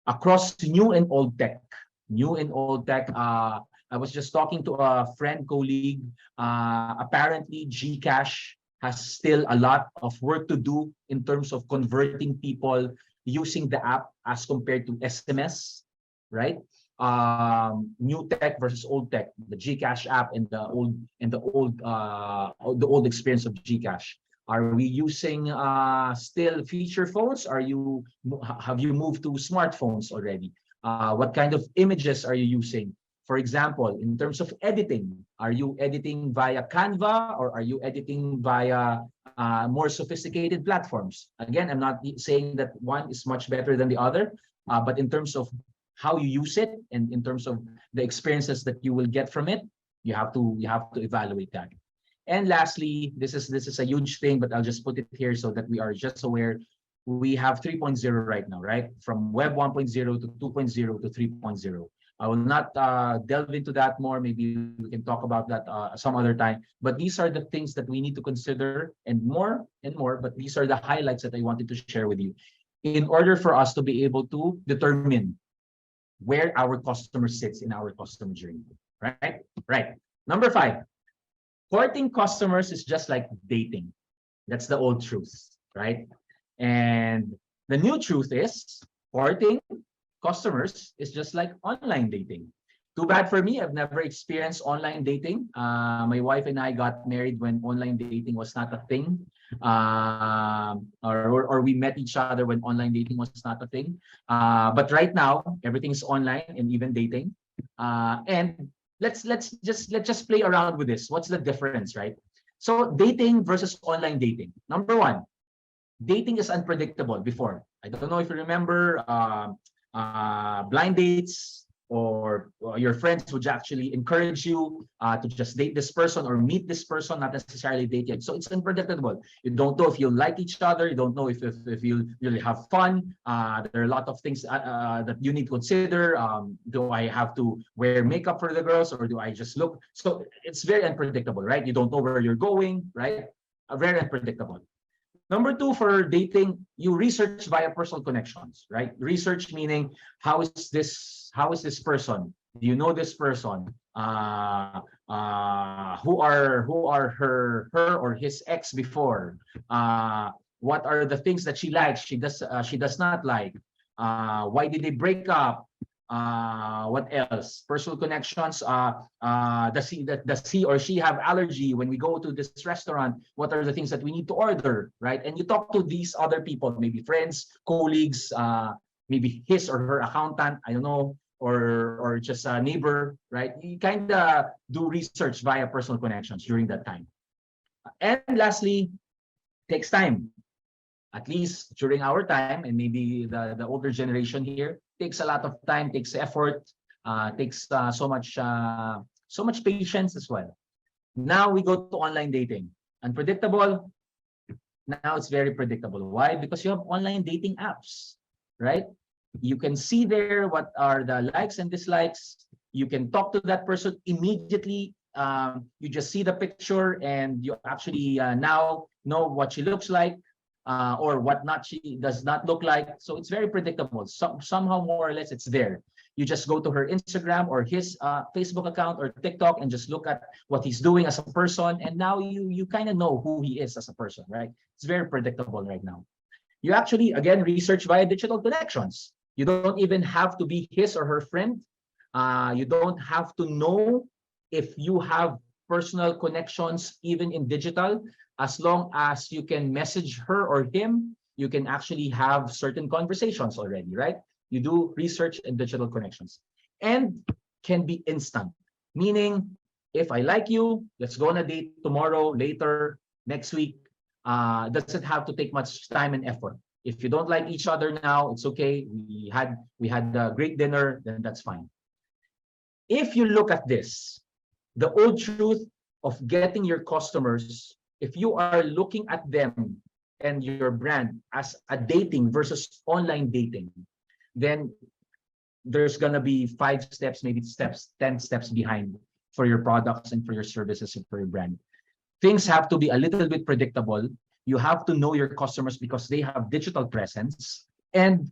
Across new and old tech, new and old tech, I was just talking to a friend, colleague. Apparently, Gcash has still a lot of work to do in terms of converting people using the app as compared to SMS, right? New tech versus old tech, the Gcash app and the old experience of Gcash. Are we using still feature phones? Have you moved to smartphones already? What kind of images are you using? For example, in terms of editing, are you editing via Canva, or are you editing via more sophisticated platforms? Again, I'm not saying that one is much better than the other, but in terms of how you use it and in terms of the experiences that you will get from it, you have to evaluate that. And lastly, this is a huge thing, but I'll just put it here so that we are just aware. We have 3.0 right now, right? From Web 1.0 to 2.0 to 3.0. I will not delve into that more. Maybe we can talk about that some other time. But these are the things that we need to consider, and more and more. But these are the highlights that I wanted to share with you in order for us to be able to determine where our customer sits in our customer journey, right? Right. Number 5, courting customers is just like dating. That's the old truth, right? And the new truth is courting customers is just like online dating. Too bad for me, I've never experienced online dating. My wife and I got married when online dating was not a thing. Or we met each other when online dating was not a thing. But right now, everything's online and even dating. And let's just play around with this. What's the difference, right? So dating versus online dating. Number 1, dating is unpredictable before. I don't know if you remember blind dates, or your friends would actually encourage you to just date this person or meet this person, not necessarily date yet. So it's unpredictable. You don't know if you'll like each other. You don't know if you'll really have fun. There are a lot of things that you need to consider. Do I have to wear makeup for the girls, or do I just look? So it's very unpredictable, right? You don't know where you're going, right? Very unpredictable. Number 2, for dating, you research via personal connections, right? Research meaning, how is this person? Do you know this person? Who are her or his ex before? What are the things that she likes? She does not like. Why did they break up? What else? Personal connections. Does he or she have allergy when we go to this restaurant? What are the things that we need to order, right? And you talk to these other people, maybe friends, colleagues, maybe his or her accountant, I don't know, or just a neighbor, right? You kind of do research via personal connections during that time. And lastly, takes time. At least during our time, and maybe the older generation here, takes a lot of time, takes effort, takes so much patience as well. Now we go to online dating. Unpredictable. Now it's very predictable. Why? Because you have online dating apps, right? You can see there what are the likes and dislikes. You can talk to that person immediately. You just see the picture, and you actually now know what she looks like. Or what not she does not look like. So it's very predictable. Somehow more or less it's there. You just go to her Instagram or his Facebook account or TikTok and just look at what he's doing as a person. And now you kind of know who he is as a person, right? It's very predictable right now. You actually, again, research via digital connections. You don't even have to be his or her friend. You don't have to know if you have personal connections, even in digital. As long as you can message her or him, you can actually have certain conversations already, right? You do research and digital connections, and can be instant. Meaning, if I like you, let's go on a date tomorrow, later, next week. Doesn't have to take much time and effort. If you don't like each other now, it's okay. We had a great dinner, then that's fine. If you look at this, The old truth of getting your customers, if you are looking at them and your brand as a dating versus online dating, then there's gonna be 5 steps, maybe 10 steps behind for your products and for your services and for your brand. Things have to be a little bit predictable. You have to know your customers because they have digital presence, and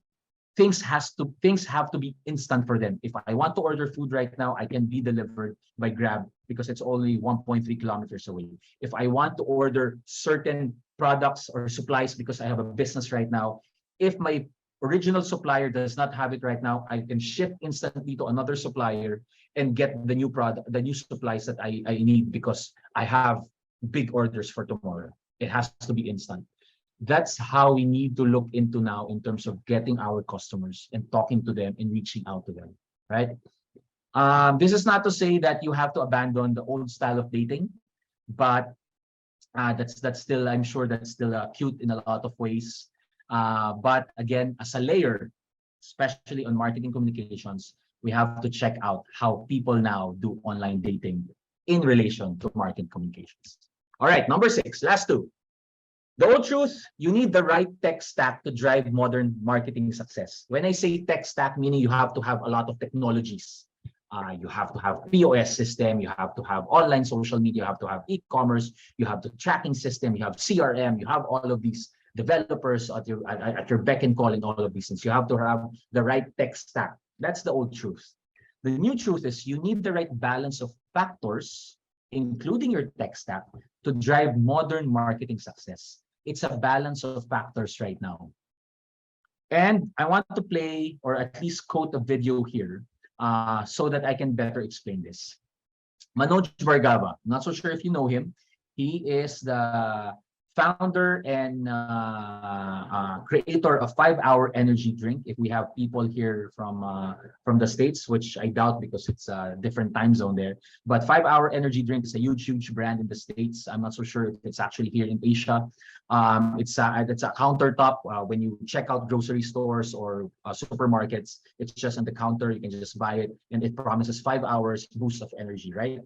things have to be instant for them. If I want to order food right now, I can be delivered by Grab because it's only 1.3 kilometers away. If I want to order certain products or supplies because I have a business right now, if my original supplier does not have it right now, I can ship instantly to another supplier and get the new product, the new supplies that I need because I have big orders for tomorrow. It has to be instant. That's how we need to look into now in terms of getting our customers and talking to them and reaching out to them, right? This is not to say that you have to abandon the old style of dating, but that's still, I'm sure that's still cute in a lot of ways. But again, as a layer, especially on marketing communications, we have to check out how people now do online dating in relation to marketing communications. All right, number 6, last 2. The old truth, you need the right tech stack to drive modern marketing success. When I say tech stack, meaning you have to have a lot of technologies. You have to have POS system, you have to have online social media, you have to have e-commerce, you have the tracking system, you have CRM, you have all of these developers at your beck and call and all of these things. You have to have the right tech stack. That's the old truth. The new truth is you need the right balance of factors, including your tech stack, to drive modern marketing success. It's a balance of factors right now. And I want to play or at least quote a video here so that I can better explain this. Manoj Vargava, not so sure if you know him. He is the founder and creator of 5-Hour Energy Drink. If we have people here from the States, which I doubt because it's a different time zone there. But 5-Hour Energy Drink is a huge brand in the States. I'm not so sure if it's actually here in Asia. It's a countertop when you check out grocery stores or supermarkets. It's just on the counter. You can just buy it, and it promises 5 hours boost of energy, right?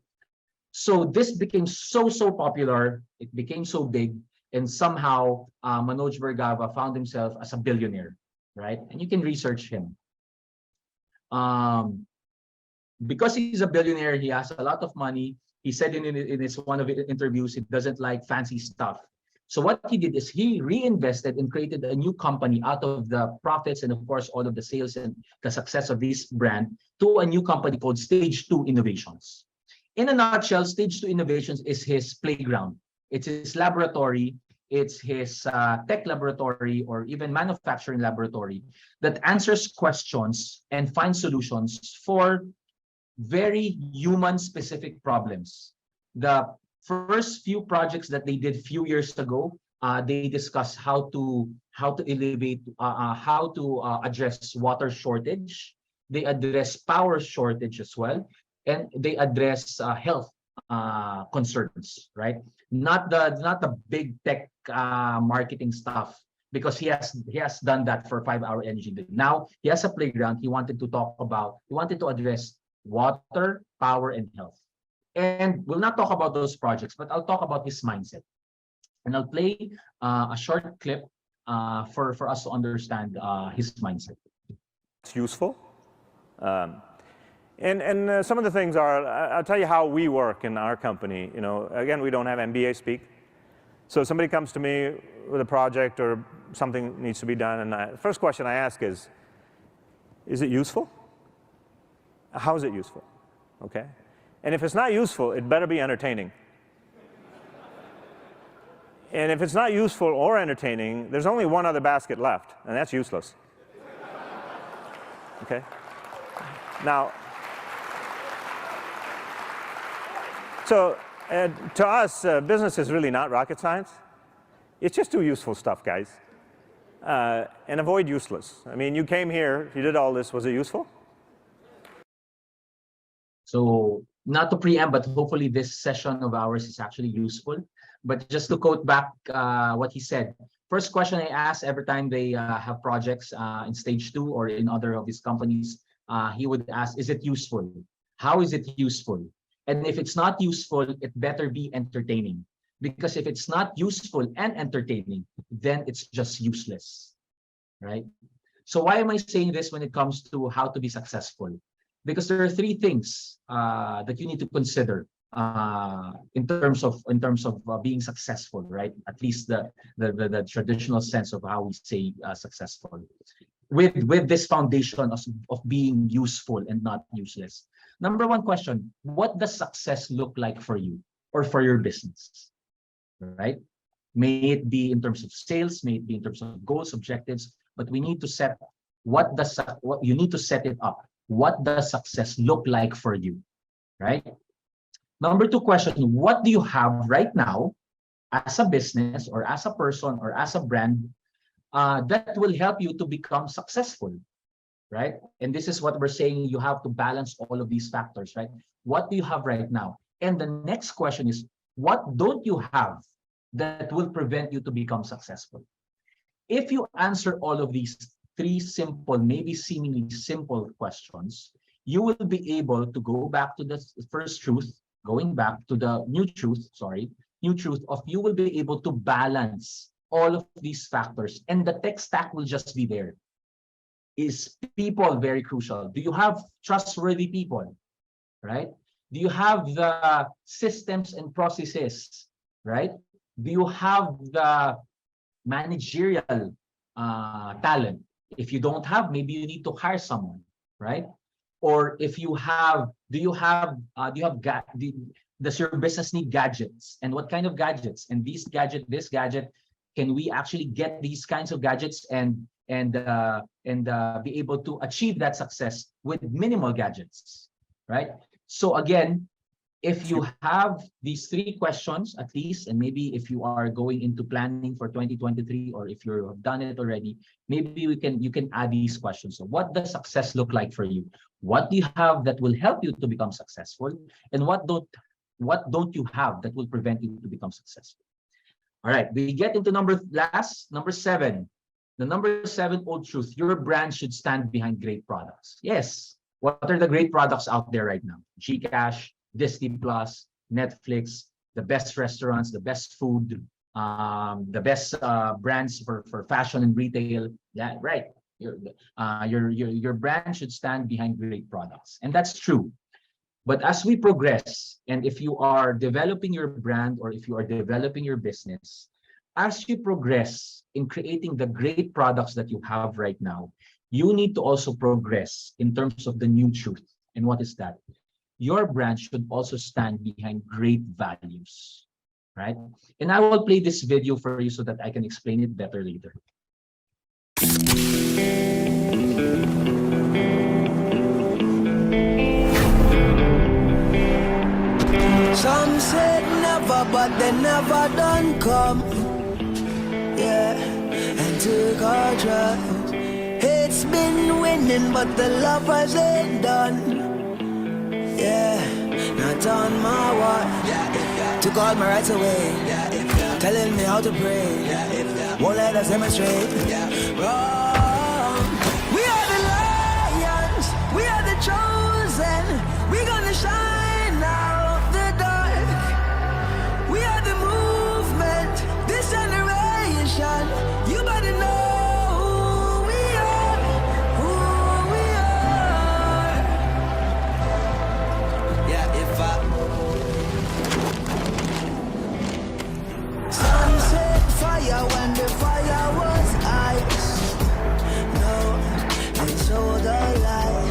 So this became so popular. It became so big. And somehow Manoj Vargava found himself as a billionaire, right? And you can research him. Because he's a billionaire, he has a lot of money. He said in his one of his interviews, he doesn't like fancy stuff. So what he did is he reinvested and created a new company out of the profits and of course all of the sales and the success of this brand to a new company called Stage 2 Innovations. In a nutshell, Stage 2 Innovations is his playground. It's his laboratory, it's his tech laboratory or even manufacturing laboratory that answers questions and finds solutions for very human-specific problems. The first few projects that they did few years ago, they discussed how to elevate, how to address water shortage. They address power shortage as well, and they address health concerns, right? Not the big tech marketing stuff, because he has done that for 5-Hour Energy. Now he has a playground. He wanted to address water, power, and health. And we'll not talk about those projects, but I'll talk about his mindset. And I'll play a short clip for us to understand his mindset. It's useful. And some of the things are, I'll tell you how we work in our company. You know, again, we don't have MBA speak. So somebody comes to me with a project or something needs to be done, and the first question I ask is it useful? How is it useful? Okay? And if it's not useful, it better be entertaining. And if it's not useful or entertaining, there's only one other basket left, and that's useless. Okay? Now, so to us, business is really not rocket science. It's just do useful stuff, guys. And avoid useless. I mean, you came here, you did all this, was it useful? So not to preempt, but hopefully this session of ours is actually useful. But just to quote back what he said, first question I ask every time they have projects in Stage 2 or in other of his companies, he would ask, is it useful? How is it useful? And if it's not useful, it better be entertaining. Because if it's not useful and entertaining, then it's just useless, right? So why am I saying this when it comes to how to be successful? Because there are three things that you need to consider in terms of being successful, right? At least the traditional sense of how we say successful. With this foundation of being useful and not useless. Number one question: what does success look like for you or for your business? Right? May it be in terms of sales, may it be in terms of goals, objectives, but we need to set what you need to set it up. What does success look like for you? Right? Number two question: what do you have right now as a business or as a person or as a brand that will help you to become successful? Right? And this is what we're saying, you have to balance all of these factors, right? What do you have right now? And the next question is, what don't you have that will prevent you to become successful? If you answer all of these three simple, maybe seemingly simple questions, you will be able to go back to the first truth, going back to the new truth of you will be able to balance all of these factors, and the tech stack will just be there. Is people very crucial? Do you have trustworthy people, right? Do you have the systems and processes, right? Do you have the managerial talent? If you don't have, maybe you need to hire someone, right? Or if you have, does your business need gadgets? And what kind of gadgets? And this gadget, can we actually get these kinds of gadgets and be able to achieve that success with minimal gadgets, right? So again, if you have these three questions at least, and maybe if you are going into planning for 2023, or if you have done it already, maybe you can add these questions. So what does success look like for you? What do you have that will help you to become successful? And what don't you have that will prevent you to become successful? All right, we get into number 7. The number 7 old truth: your brand should stand behind great products. Yes. What are the great products out there right now? Gcash, Disney Plus, Netflix, the best restaurants, the best food, the best brands for fashion and retail. Yeah, right. Your brand should stand behind great products, and that's true. But as we progress, and if you are developing your brand or if you are developing your business, as you progress in creating the great products that you have right now, you need to also progress in terms of the new truth. And what is that? Your brand should also stand behind great values, right? And I will play this video for you so that I can explain it better later. Some said never, but they never done come. Yeah, and took our trust. It's been winning, but the lovers ain't done. Yeah, not on my watch. Took all my rights away. Telling me how to pray. Won't let us demonstrate. Wrong. We are the lions. We are the chosen. We're gonna shine out the dark. We are the movement. This generation. You better know who we are. Who we are. Yeah, if I sunset fire when the fire was ice. No, they showed the light.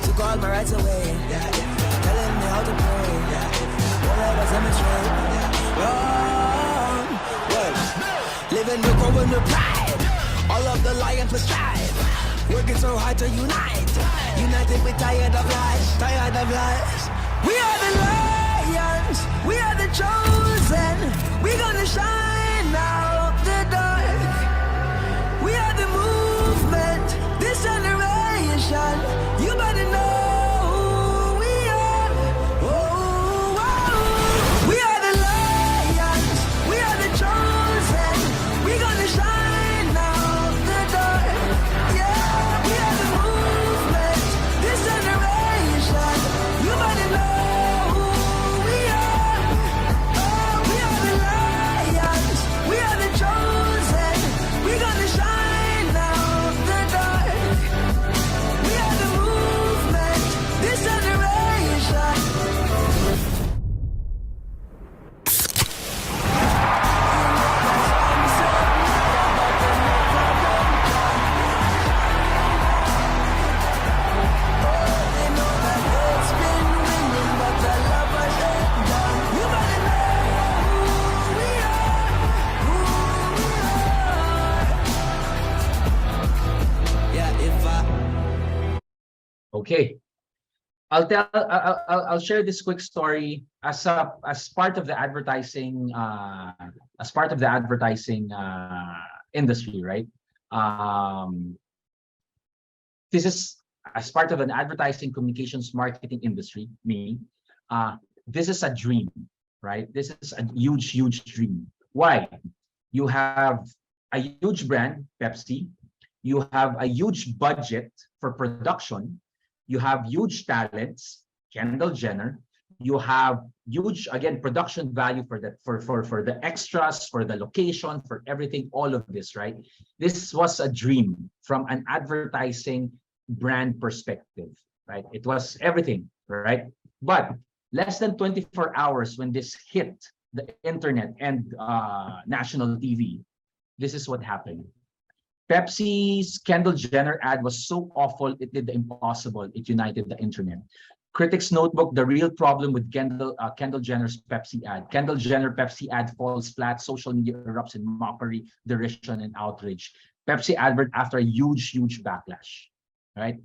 Took all my rights away. Telling me how to pray. Won't let us demonstrate. Wrong. Words. Living the growing with pride. All of the lions will strive. Working so hard to unite. United, we tired of lies. Tired of lies. We are the lions. We are the chosen. We're gonna shine out the dark. We are the movement. This generation. You better know who we are. Oh, oh. We are the lions. We are the chosen. We're gonna shine out the dark. Yeah, we are the movement. This generation. You better know who Okay. I'll share this quick story as part of the advertising industry, right? This is as part of an advertising communications marketing industry. This is a dream, right? This is a huge dream. Why? You have a huge brand, Pepsi. You have a huge budget for production. You have huge talents, Kendall Jenner. You have huge, again, production value for that, for the extras, for the location, for everything, all of this, right? This was a dream from an advertising brand perspective, right? It was everything, right? But less than 24 hours when this hit the internet and national TV, this is what happened. Pepsi's Kendall Jenner ad was so awful, it did the impossible. It united the internet. Critics Notebook, the real problem with Kendall Jenner's Pepsi ad. Kendall Jenner Pepsi ad falls flat. Social media erupts in mockery, derision, and outrage. Pepsi advert after a huge backlash, right?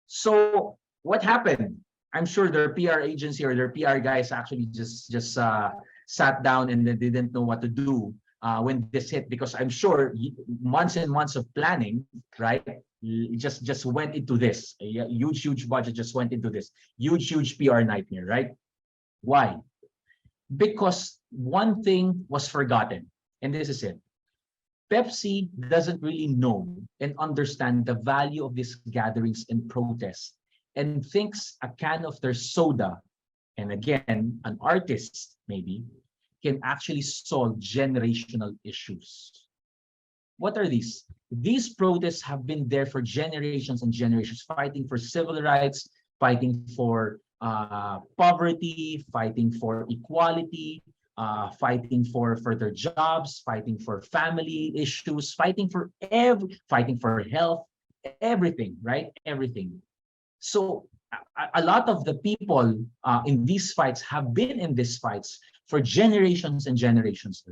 So what happened? I'm sure their PR agency or their PR guys actually just sat down and they didn't know what to do when this hit, because I'm sure months and months of planning, right? It just went into this. A huge budget just went into this. Huge PR nightmare, right? Why? Because one thing was forgotten, and this is it. Pepsi doesn't really know and understand the value of these gatherings and protests, and thinks a can of their soda, and again, an artist maybe, can actually solve generational issues. What are these? These protests have been there for generations and generations, fighting for civil rights, fighting for poverty, fighting for equality, fighting for their jobs, fighting for family issues, fighting for health, everything, right? Everything. So a lot of the people in these fights have been in these fights for generations and generations,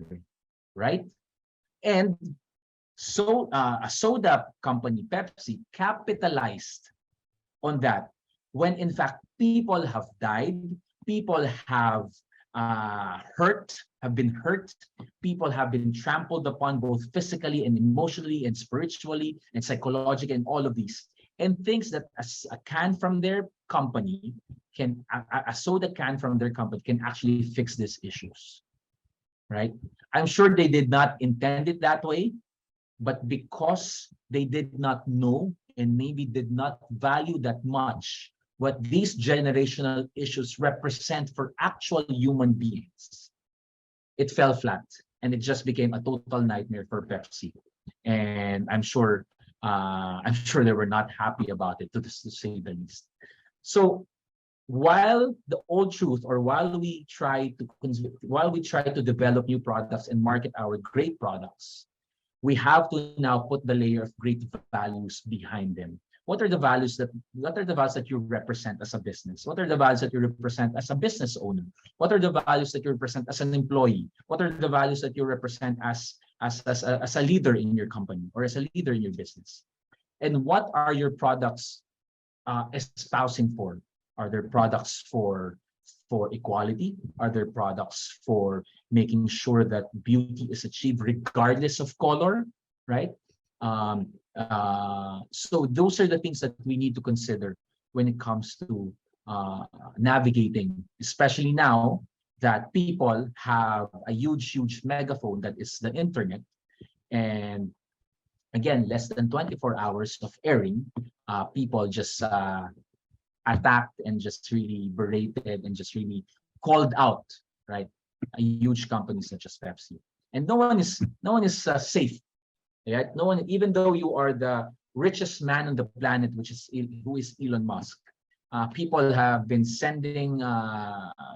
right? And so a soda company, Pepsi, capitalized on that, when in fact people have died, people have been hurt, people have been trampled upon both physically and emotionally and spiritually and psychologically, and all of these. And thinks that a can from their company can, a soda can from their company can actually fix these issues, right? I'm sure they did not intend it that way, but because they did not know and maybe did not value that much what these generational issues represent for actual human beings, it fell flat and it just became a total nightmare for Pepsi. And I'm sure they were not happy about it, to say the least. So while the old truth, or while we try to develop new products and market our great products, we have to now put the layer of great values behind them. What are the values that you represent as a business? What are the values that you represent as a business owner? What are the values that you represent as an employee? What are the values that you represent as a leader in your company or as a leader in your business? And what are your products espousing for? Are there products for equality? Are there products for making sure that beauty is achieved regardless of color, right? So those are the things that we need to consider when it comes to navigating, especially now that people have a huge megaphone that is the internet. And again, less than 24 hours of airing, people just attacked and just really berated and just really called out, right? A huge company such as Pepsi. And no one is safe. Right? No one, even though you are the richest man on the planet, who is Elon Musk, people have been sending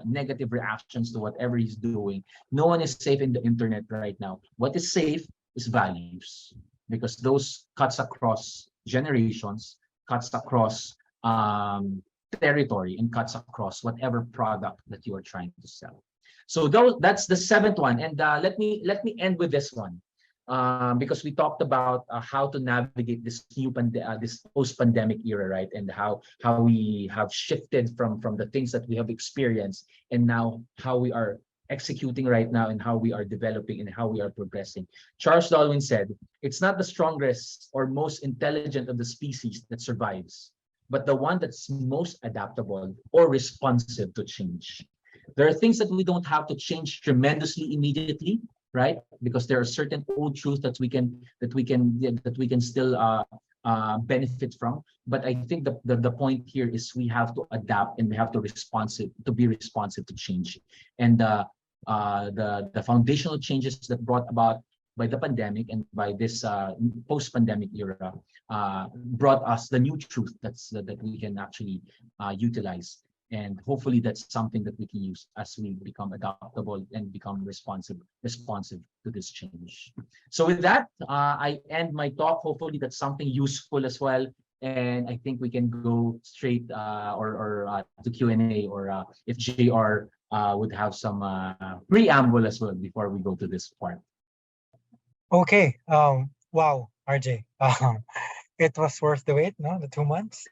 negative reactions to whatever he's doing. No one is safe in the internet right now. What is safe is values, because those cuts across generations, cuts across territory, and cuts across whatever product that you are trying to sell. So that's the seventh one. And let me end with this one. because we talked about how to navigate this this post-pandemic era, right? And how we have shifted from the things that we have experienced, and now how we are executing right now, and how we are developing, and how we are progressing. Charles Darwin said, "It's not the strongest or most intelligent of the species that survives, but the one that's most adaptable or responsive to change." There are things that we don't have to change tremendously immediately, right? Because there are certain old truths that we can still benefit from. But I think the point here is we have to adapt, and we have to be responsive to change. And the foundational changes that brought about by the pandemic and by this post-pandemic era brought us the new truth that we can actually utilize. And hopefully that's something that we can use as we become adaptable and become responsive to this change. So with that, I end my talk. Hopefully that's something useful as well. And I think we can go straight to Q&A, or if JR would have some preamble as well before we go to this part. Okay. Wow, RJ. It was worth the wait, no? The 2 months.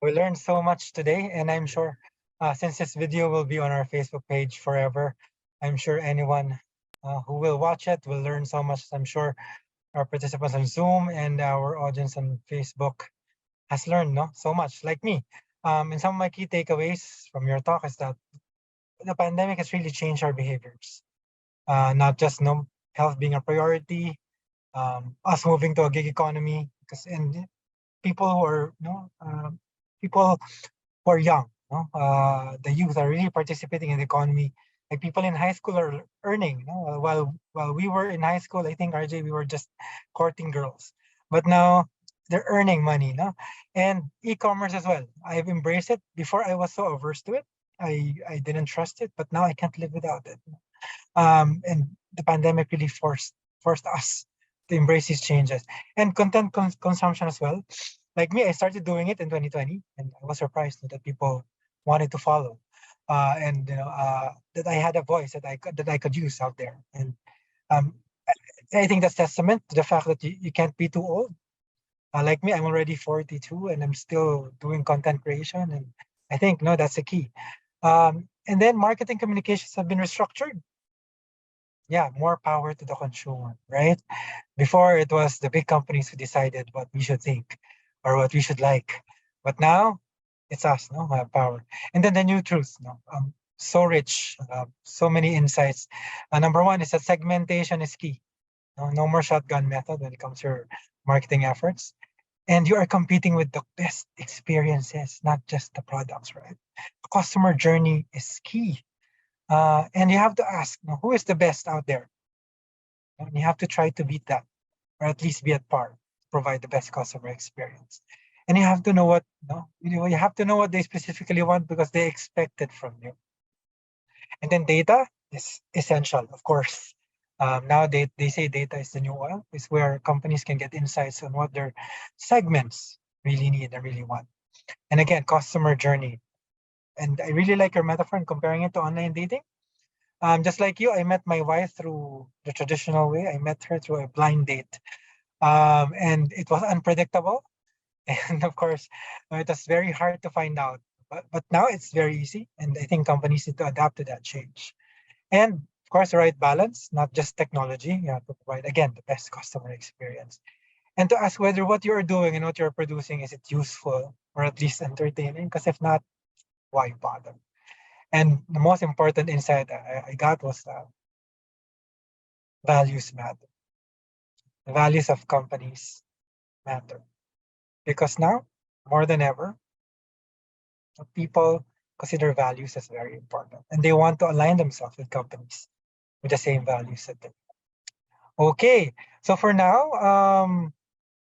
We learned so much today, and I'm sure since this video will be on our Facebook page forever, I'm sure anyone who will watch it will learn so much. I'm sure our participants on Zoom and our audience on Facebook has learned so much, like me. And some of my key takeaways from your talk is that the pandemic has really changed our behaviors. Not just health being a priority, us moving to a gig economy, and people who are people who are young, the youth are really participating in the economy. Like people in high school are earning. While we were in high school, I think RJ, we were just courting girls, but now they're earning money, and e-commerce as well. I've embraced it. Before I was so averse to it. I didn't trust it, but now I can't live without it. And the pandemic really forced us to embrace these changes, and content consumption as well. Like me, I started doing it in 2020, and I was surprised that people wanted to follow, and that I had a voice that I could use out there. And um, I think that's testament to the fact that you can't be too old. Like me, I'm already 42, and I'm still doing content creation, and I think that's the key. And then marketing communications have been restructured. Yeah, more power to the consumer, right? Before it was the big companies who decided what we should think or what we should like, but now it's us, who have power. And then the new truths, so rich, so many insights. Number one is that segmentation is key. No more shotgun method when it comes to your marketing efforts. And you are competing with the best experiences, not just the products, right? The customer journey is key. And you have to ask, who is the best out there? And you have to try to beat that, or at least be at par, provide the best customer experience. And you have to know what, you have to know what they specifically want because they expect it from you. And then data is essential, of course. Now they say data is the new oil. It's where companies can get insights on what their segments really need and really want. And again, customer journey. And I really like your metaphor in comparing it to online dating. Just like you, I met my wife through the traditional way. I met her through a blind date. And it was unpredictable. And of course, it was very hard to find out. But now it's very easy. And I think companies need to adapt to that change. And of course, the right balance, not just technology. You have to provide, again, the best customer experience. And to ask whether what you're doing and what you're producing, is it useful or at least entertaining? Because if not, why bother? And the most important insight I got was values matter. The values of companies matter. Because now, more than ever, people consider values as very important. And they want to align themselves with companies with the same values that they have. Okay, so for now,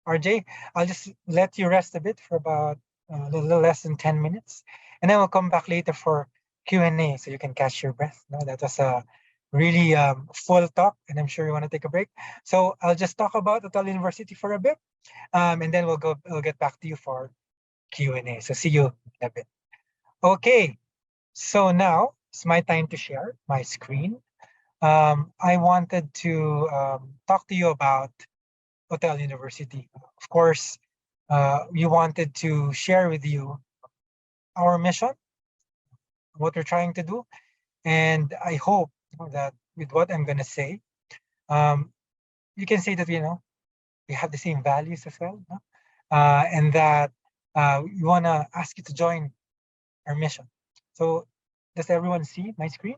RJ, I'll just let you rest a bit for about a little less than 10 minutes. And then we'll come back later for Q&A so you can catch your breath. That was a really full talk, and I'm sure you want to take a break. So I'll just talk about Utel University for a bit, and then we'll get back to you for Q&A. So see you in a bit. Okay, so now it's my time to share my screen. I wanted to talk to you about Utel University. Of course, we wanted to share with you our mission, what we're trying to do, and I hope that with what I'm going to say, um, you can say that we have the same values as well, no? And that we want to ask you to join our mission. So, does everyone see my screen?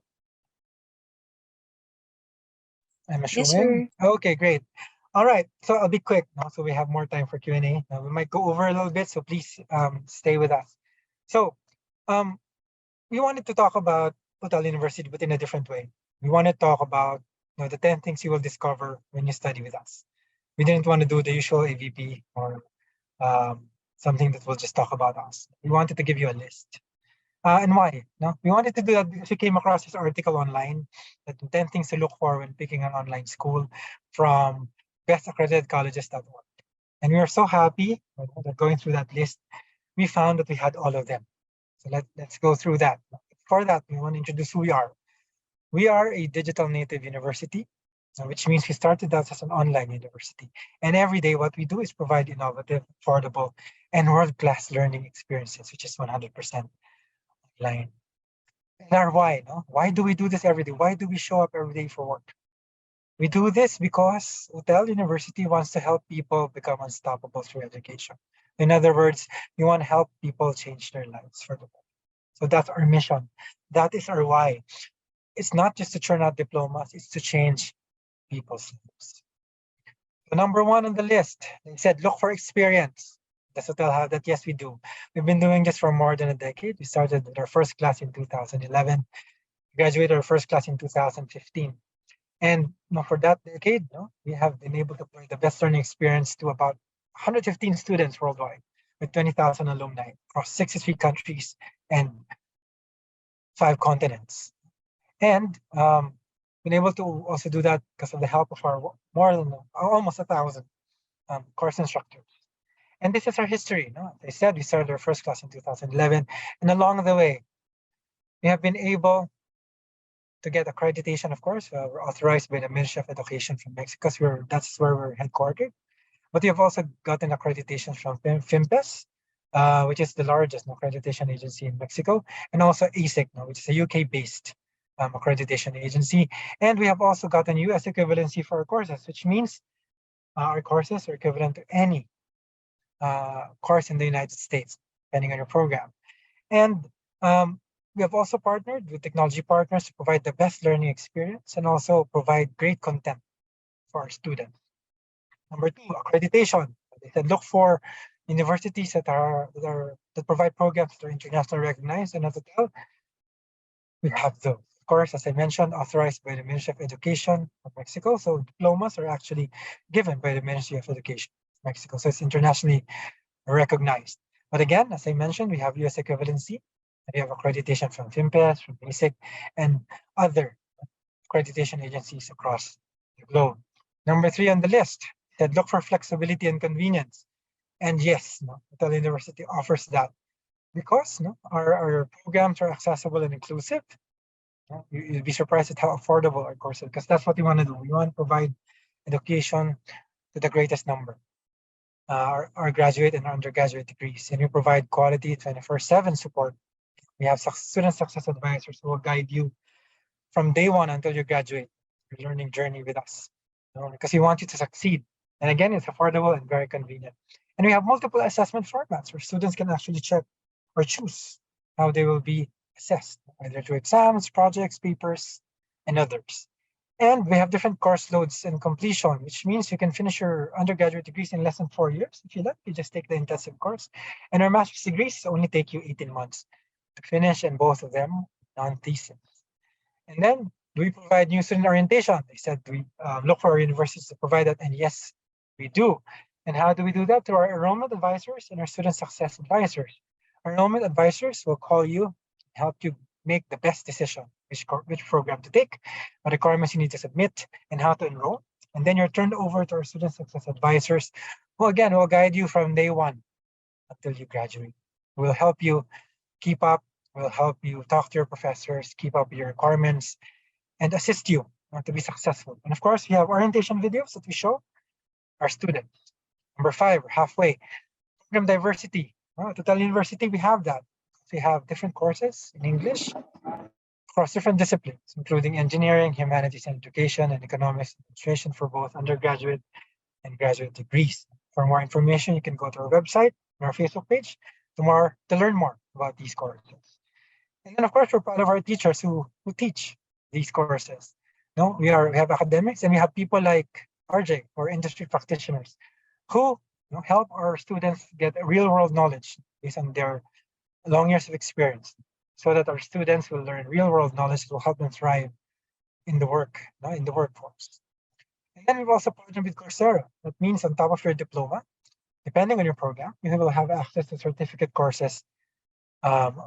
I'm Yes, assuming. sir. Okay, great. All right, so I'll be quick now, so we have more time for Q&A. We might go over a little bit, so please stay with us. So, um, we wanted to talk about Utal University, but in a different way. We want to talk about the 10 things you will discover when you study with us. We didn't want to do the usual AVP or something that will just talk about us. We wanted to give you a list. And why? No, we wanted to do that because we came across this article online, that 10 things to look for when picking an online school from bestaccreditedcolleges.org. And we were so happy that going through that list, we found that we had all of them. So let's go through that. For that, we want to introduce who we are. We are a digital native university, which means we started out as an online university. And every day, what we do is provide innovative, affordable, and world-class learning experiences, which is 100% online. And our why, no? Why do we do this every day? Why do we show up every day for work? We do this because Utel University wants to help people become unstoppable through education. In other words, we want to help people change their lives for the better. So that's our mission. That is our why. It's not just to churn out diplomas, it's to change people's lives. So number one on the list, they said, look for experience. Does Utel have that? Yes, we do. We've been doing this for more than a decade. We started with our first class in 2011, graduated our first class in 2015. And for that decade, we have been able to provide the best learning experience to about 115 students worldwide with 20,000 alumni across 63 countries and 5 continents. And been able to also do that because of the help of our more than almost 1,000 course instructors. And this is our history. As I said, we started our first class in 2011. And along the way, we have been able to get accreditation, of course. We're authorized by the Ministry of Education from Mexico. So that's where we're headquartered. But we have also gotten accreditation from FIMPES, which is the largest accreditation agency in Mexico, and also ASIC, which is a UK-based accreditation agency. And we have also gotten US equivalency for our courses, which means our courses are equivalent to any course in the United States, depending on your program. And we have also partnered with technology partners to provide the best learning experience and also provide great content for our students. Number 2, accreditation. They said look for universities that provide programs that are internationally recognized, and at Utel, we have those. Of course, as I mentioned, authorized by the Ministry of Education of Mexico. So diplomas are actually given by the Ministry of Education of Mexico. So it's internationally recognized. But again, as I mentioned, we have US equivalency. We have accreditation from FIMPES, from ASIC, and other accreditation agencies across the globe. Number 3 on the list said look for flexibility and convenience. And yes, Utel University offers that because our programs are accessible and inclusive. You'd be surprised at how affordable our courses, because that's what we want to do. We want to provide education to the greatest number, our graduate and undergraduate degrees, and we provide quality 24/7 support. We have student success advisors who will guide you from day one until you graduate your learning journey with us, because we want you to succeed. And again, it's affordable and very convenient. And we have multiple assessment formats where students can actually check or choose how they will be assessed, either through exams, projects, papers, and others. And we have different course loads and completion, which means you can finish your undergraduate degrees in less than 4 years. If you like, you just take the intensive course. And our master's degrees only take you 18 months to finish, and both of them non-thesis. And then we provide new student orientation. They said we look for our universities to provide that, and yes, we do. And how do we do that? Through our enrollment advisors and our student success advisors. Our enrollment advisors will call you, help you make the best decision, which program to take, what requirements you need to submit, and how to enroll. And then you're turned over to our student success advisors, who again will guide you from day one until you graduate. We'll help you keep up, we'll help you talk to your professors, keep up with your requirements, and assist you to be successful. And of course, we have orientation videos that we show our students. Number 5, we're halfway. Program diversity. At Utel University, we have that. We have different courses in English across different disciplines, including engineering, humanities and education, and economics and administration for both undergraduate and graduate degrees. For more information, you can go to our website and our Facebook page to learn more about these courses. And then, of course, we're proud of our teachers who teach these courses. No, we have academics, and we have people like RJ, or industry practitioners, who help our students get real world knowledge based on their long years of experience, so that our students will learn real world knowledge that will help them thrive in the workforce. And then we've also partnered with Coursera. That means on top of your diploma, depending on your program, you will have access to certificate courses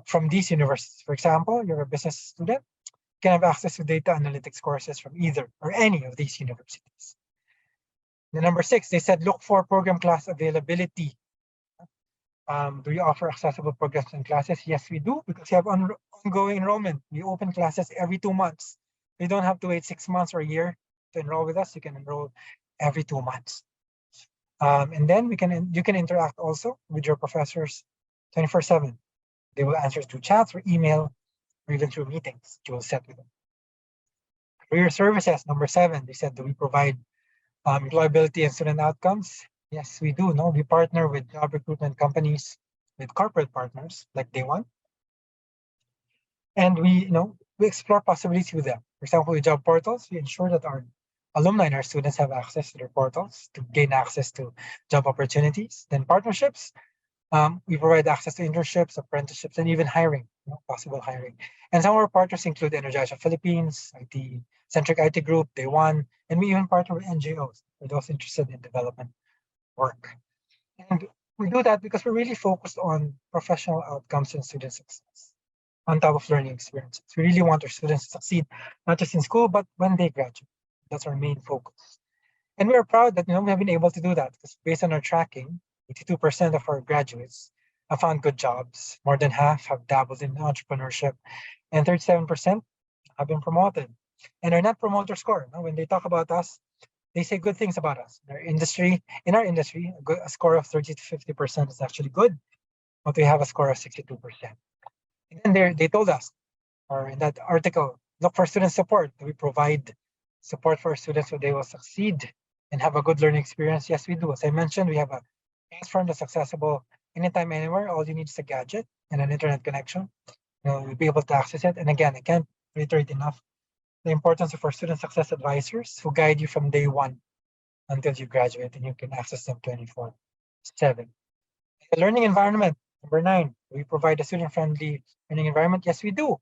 from these universities. For example, you're a business student, you can have access to data analytics courses from either or any of these universities. The number 6, they said, look for program class availability. Do we offer accessible programs and classes? Yes, we do, because we have ongoing enrollment. We open classes every 2 months. You don't have to wait 6 months or a year to enroll with us. You can enroll every 2 months. And then you can interact also with your professors 24/7. They will answer through chats or email, or even through meetings you will set with them. Career services, number 7, they said, do we provide employability and student outcomes? Yes, we do. We partner with job recruitment companies, with corporate partners like Day One, and we explore possibilities with them. For example, with job portals, we ensure that our alumni and our students have access to their portals to gain access to job opportunities. Then partnerships, we provide access to internships, apprenticeships, and even hiring, possible hiring. And some of our partners include Energize Philippines, Centric IT Group, Day One, and we even partner with NGOs for those interested in development work. And we do that because we're really focused on professional outcomes and student success on top of learning experiences. We really want our students to succeed, not just in school, but when they graduate. That's our main focus. And we're proud that we have been able to do that, because based on our tracking, 82% of our graduates have found good jobs. More than half have dabbled in entrepreneurship, and 37% have been promoted. And our net promoter score, when they talk about us, they say good things about us. In our industry, a score of 30 to 50% is actually good, but we have a score of 62%. And then they told us, or in that article, look for student support. Do we provide support for our students so they will succeed and have a good learning experience? Yes, we do. As I mentioned, we have a platform that's accessible anytime, anywhere. All you need is a gadget and an internet connection. You'll be able to access it. And again, I can't reiterate enough the importance of our student success advisors who guide you from day one until you graduate, and you can access them 24/7. The learning environment, number 9, we provide a student-friendly learning environment. Yes, we do.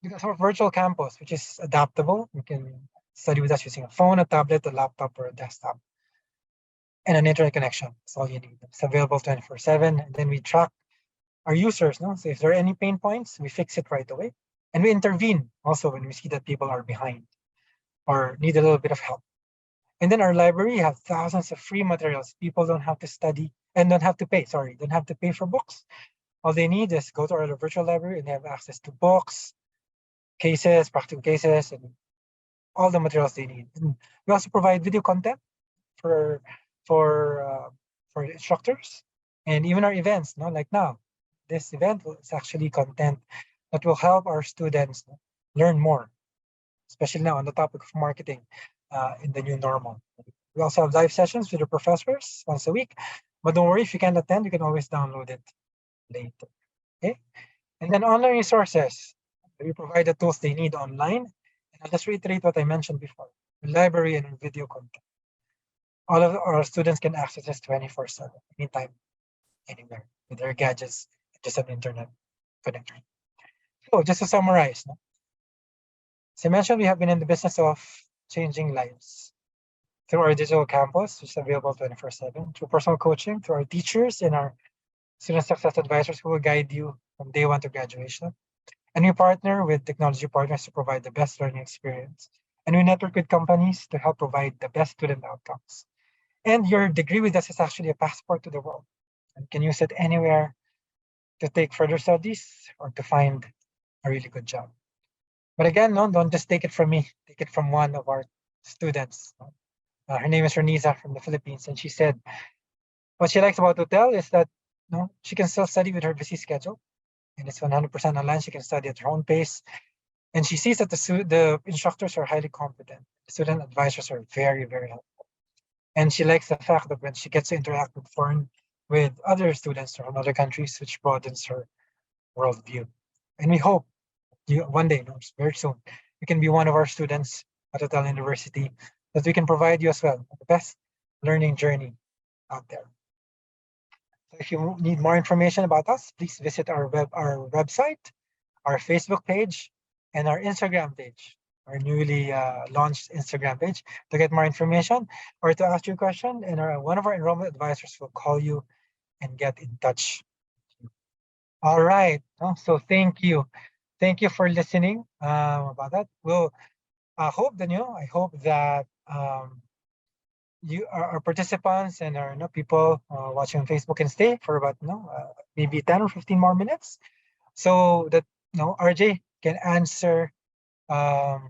Because of our virtual campus, which is adaptable, you can study with us using a phone, a tablet, a laptop, or a desktop, and an internet connection. That's all you need. It's available 24/7, and then we track our users. So if there are any pain points, we fix it right away. And we intervene also when we see that people are behind or need a little bit of help. And then our library have thousands of free materials. People don't have to study and don't have to pay for books. All they need is go to our virtual library, and they have access to books, cases, practical cases, and all the materials they need. And we also provide video content for instructors, and even our events. Like now, this event is actually content that will help our students learn more, especially now on the topic of marketing in the new normal. We also have live sessions with the professors once a week, but don't worry, if you can't attend, you can always download it later. Okay, and then online resources. We provide the tools they need online. And I'll just reiterate what I mentioned before: the library and video content. All of our students can access this 24/7, anytime, anywhere, with their gadgets, just an internet connection. So just to summarize, as I mentioned, we have been in the business of changing lives through our digital campus, which is available 24/7, through personal coaching, through our teachers and our student success advisors who will guide you from day one to graduation. And we partner with technology partners to provide the best learning experience. And we network with companies to help provide the best student outcomes. And your degree with us is actually a passport to the world. And you can use it anywhere to take further studies or to find a really good job. But again, no, don't just take it from me. Take it from one of our students. Her name is Renisa from the Philippines, and she said what she likes about Utel is that she can still study with her busy schedule, and it's 100% online. She can study at her own pace, and she sees that the instructors are highly competent. The student advisors are very, very helpful, and she likes the fact that when she gets to interact with other students from other countries, which broadens her worldview. And we hope one day, very soon, you can be one of our students at Utel University, that we can provide you as well the best learning journey out there. So if you need more information about us, please visit our website, our Facebook page, and our Instagram page, our newly launched Instagram page, to get more information or to ask you a question. And one of our enrollment advisors will call you and get in touch. All right. So thank you. Thank you for listening about that. We'll I hope that our participants and our people watching on Facebook can stay for about maybe 10 or 15 more minutes, so that RJ can answer some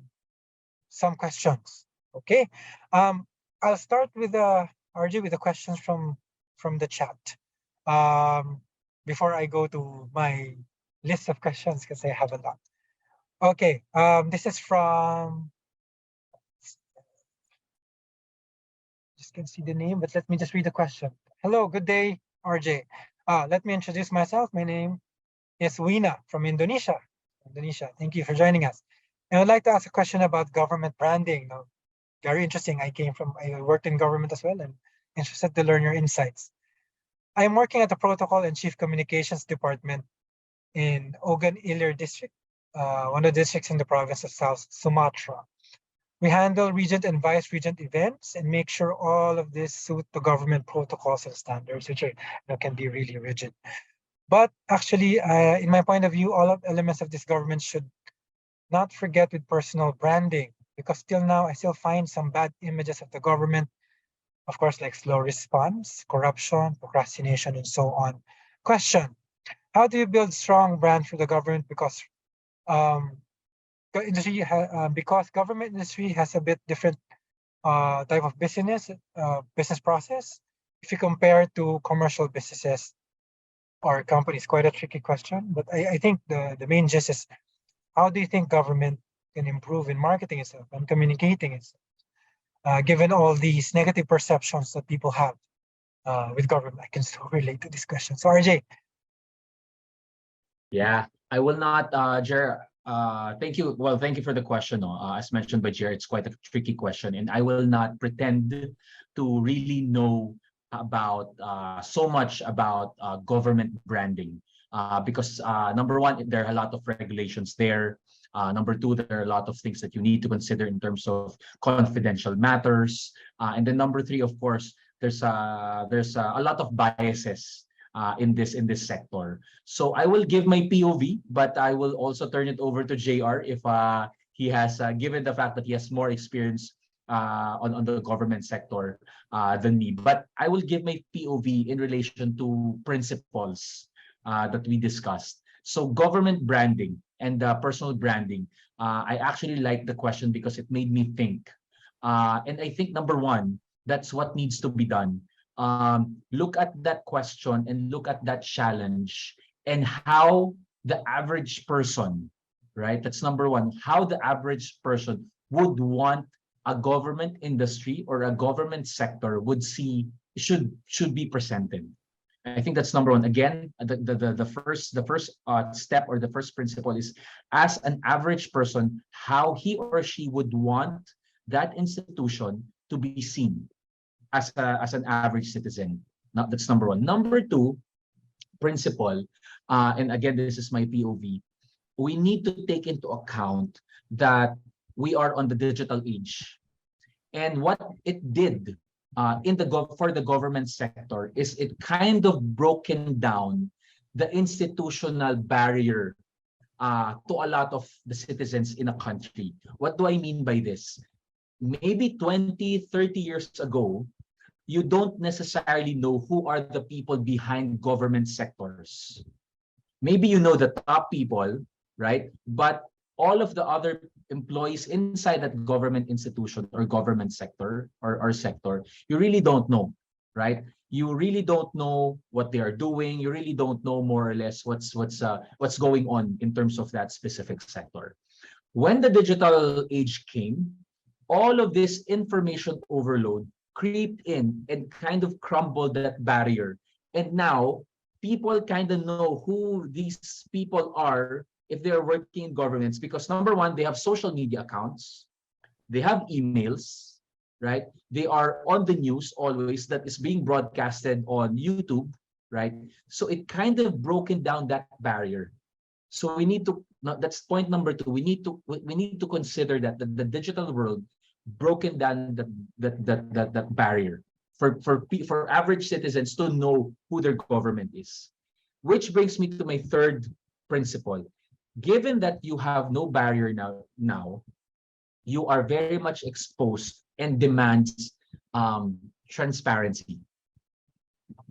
questions. Okay. I'll start with RJ with the questions from the chat. Before I go to my list of questions, because I have a lot. Okay. This is from, just can see the name, but let me just read the question. Hello, good day, RJ. Let me introduce myself. My name is Wina from Indonesia. Thank you for joining us. And I'd like to ask a question about government branding. Very interesting. I worked in government as well, and interested to learn your insights. I'm working at the Protocol and Chief Communications Department in Ogan Ilir District, one of the districts in the province of South Sumatra. We handle regent and vice-regent events and make sure all of this suit the government protocols and standards, which can be really rigid. But actually, in my point of view, all of elements of this government should not forget with personal branding, because till now, I still find some bad images of the government, of course, like slow response, corruption, procrastination, and so on. Question: how do you build strong brand for the government? Because because government industry has a bit different type of business process if you compare to commercial businesses or companies. Quite a tricky question, but I think the main gist is, how do you think government can improve in marketing itself and communicating itself, given all these negative perceptions that people have with government? I can still relate to this question. So RJ. Yeah, I will not, Jer. Thank you. Well, thank you for the question. As mentioned by Jer, it's quite a tricky question, and I will not pretend to really know about so much about government branding, because number one, there are a lot of regulations there. Number two, there are a lot of things that you need to consider in terms of confidential matters, and then number three, of course, there's a lot of biases in this sector. So I will give my POV, but I will also turn it over to JR if he has, given the fact that he has more experience on the government sector than me. But I will give my POV in relation to principles that we discussed. So government branding and personal branding, I actually like the question because it made me think. And I think number one, that's what needs to be done. Look at that question and look at that challenge and how the average person, right? That's number one, how the average person would want a government industry or a government sector would see should be presented. I think that's number one. Again, the first step or the first principle is, as an average person, how he or she would want that institution to be seen as an average citizen. That's number one. Number two principle, and again, this is my POV. We need to take into account that we are on the digital age, and what it did for the government sector is it kind of broken down the institutional barrier to a lot of the citizens in a country. What do I mean by this? Maybe 20, 30 years ago, you don't necessarily know who are the people behind government sectors. Maybe you know the top people, right? But all of the other employees inside that government institution or government sector or sector, you really don't know, right? You really don't know what they are doing. You really don't know more or less what's going on in terms of that specific sector. When the digital age came, all of this information overload creeped in and kind of crumbled that barrier. And now people kind of know who these people are if they're working in governments, because number one, they have social media accounts, they have emails, right? They are on the news always that is being broadcasted on YouTube, right? So it kind of broken down that barrier. So we need to, that's point number two. We need to consider that the digital world broken down that barrier for average citizens to know who their government is. Which brings me to my third principle. Given that you have no barrier now, you are very much exposed and demands transparency.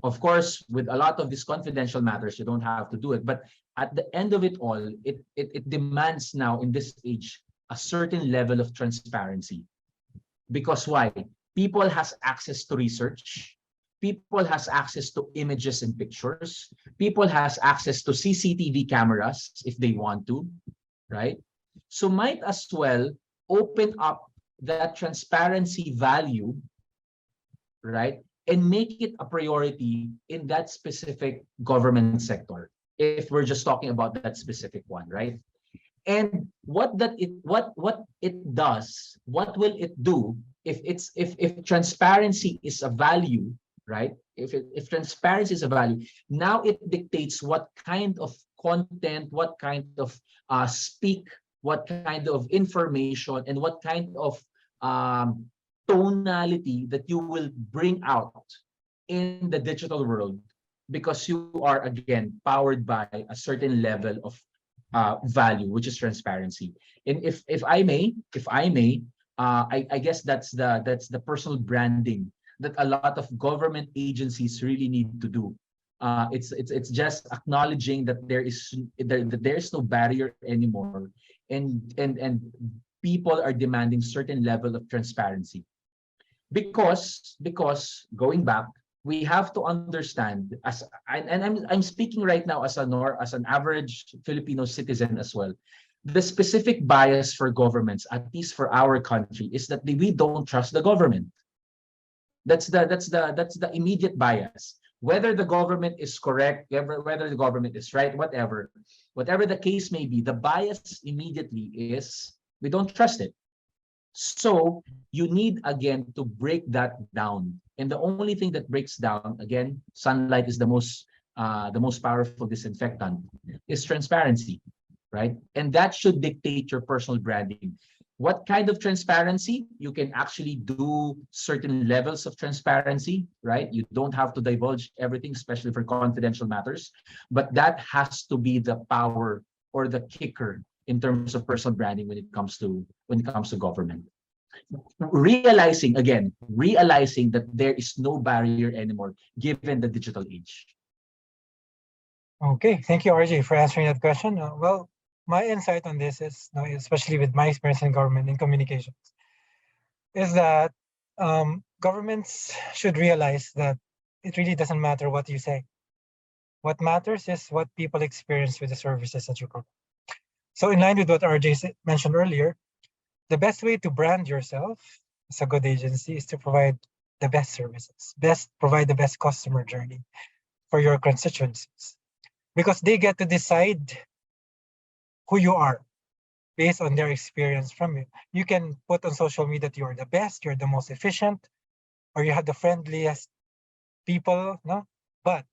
Of course, with a lot of these confidential matters, you don't have to do it. But at the end of it all, it demands now in this age a certain level of transparency. Because why? People has access to research. People has access to images and pictures. People has access to CCTV cameras if they want to, right? So might as well open up that transparency value, right? And make it a priority in that specific government sector, if we're just talking about that specific one, right? And what it does, what will it do if transparency is a value, right? If transparency is a value, now it dictates what kind of content, what kind of speak, what kind of information, and what kind of tonality that you will bring out in the digital world, because you are again powered by a certain level of value, which is transparency. And if I may, I guess that's the personal branding that a lot of government agencies really need to do. It's just acknowledging that there's no barrier anymore, and people are demanding certain level of transparency. Because going back, we have to understand, I'm speaking right now as an average Filipino citizen as well. The specific bias for governments, at least for our country, is that we don't trust the government. That's the immediate bias. Whether the government is correct, whether the government is right, whatever the case may be, the bias immediately is we don't trust it. So you need again to break that down. And the only thing that breaks down, again, sunlight is the most powerful disinfectant, is transparency, right? And that should dictate your personal branding. What kind of transparency? You can actually do certain levels of transparency, right? You don't have to divulge everything, especially for confidential matters, but that has to be the power or the kicker in terms of personal branding when it comes to government. Realizing that there is no barrier anymore given the digital age. Okay, thank you, RJ, for answering that question. Well, my insight on this is, especially with my experience in government and communications, is that governments should realize that it really doesn't matter what you say. What matters is what people experience with the services that you provide. So in line with what RJ mentioned earlier, the best way to brand yourself as a good agency is to provide the best services, provide the best customer journey for your constituencies, because they get to decide who you are based on their experience from you. You can put on social media that you are the best, you're the most efficient, or you have the friendliest people, no? But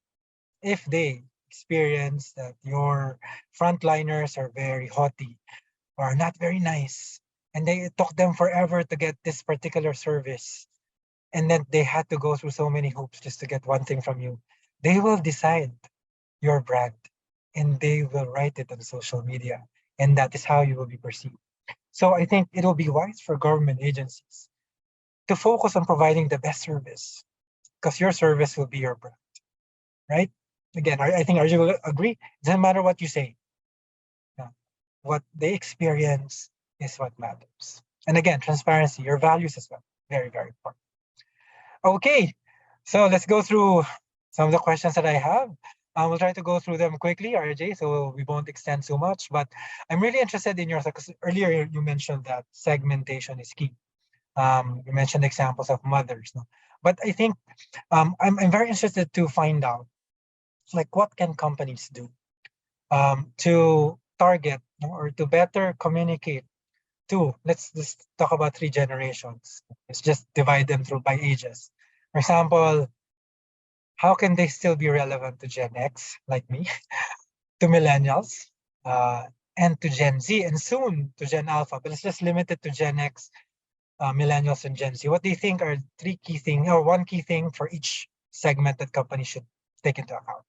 if they experience that your frontliners are very haughty or are not very nice, and they took them forever to get this particular service, and then they had to go through so many hoops just to get one thing from you, they will decide your brand and they will write it on social media, and that is how you will be perceived. So I think it will be wise for government agencies to focus on providing the best service, because your service will be your brand, right? Again, I think RJ will agree. It doesn't matter what you say. Yeah. what they experience is what matters. And again, transparency, your values as well. Very, very important. Okay, so let's go through some of the questions that I have. We'll try to go through them quickly, RJ, so we won't extend so much. But I'm really interested in yours because earlier you mentioned that segmentation is key. You mentioned examples of mothers, no? But I think I'm very interested to find out, like, what can companies do to target, you know, or to better communicate to, let's just talk about 3 generations. Let's just divide them through by ages. For example, how can they still be relevant to Gen X, like me, to millennials, uh, and to Gen Z, and soon to Gen Alpha? But let's just limit it to Gen X, millennials, and Gen Z. What do you think are 3 key things, or 1 key thing for each segment that companies should take into account?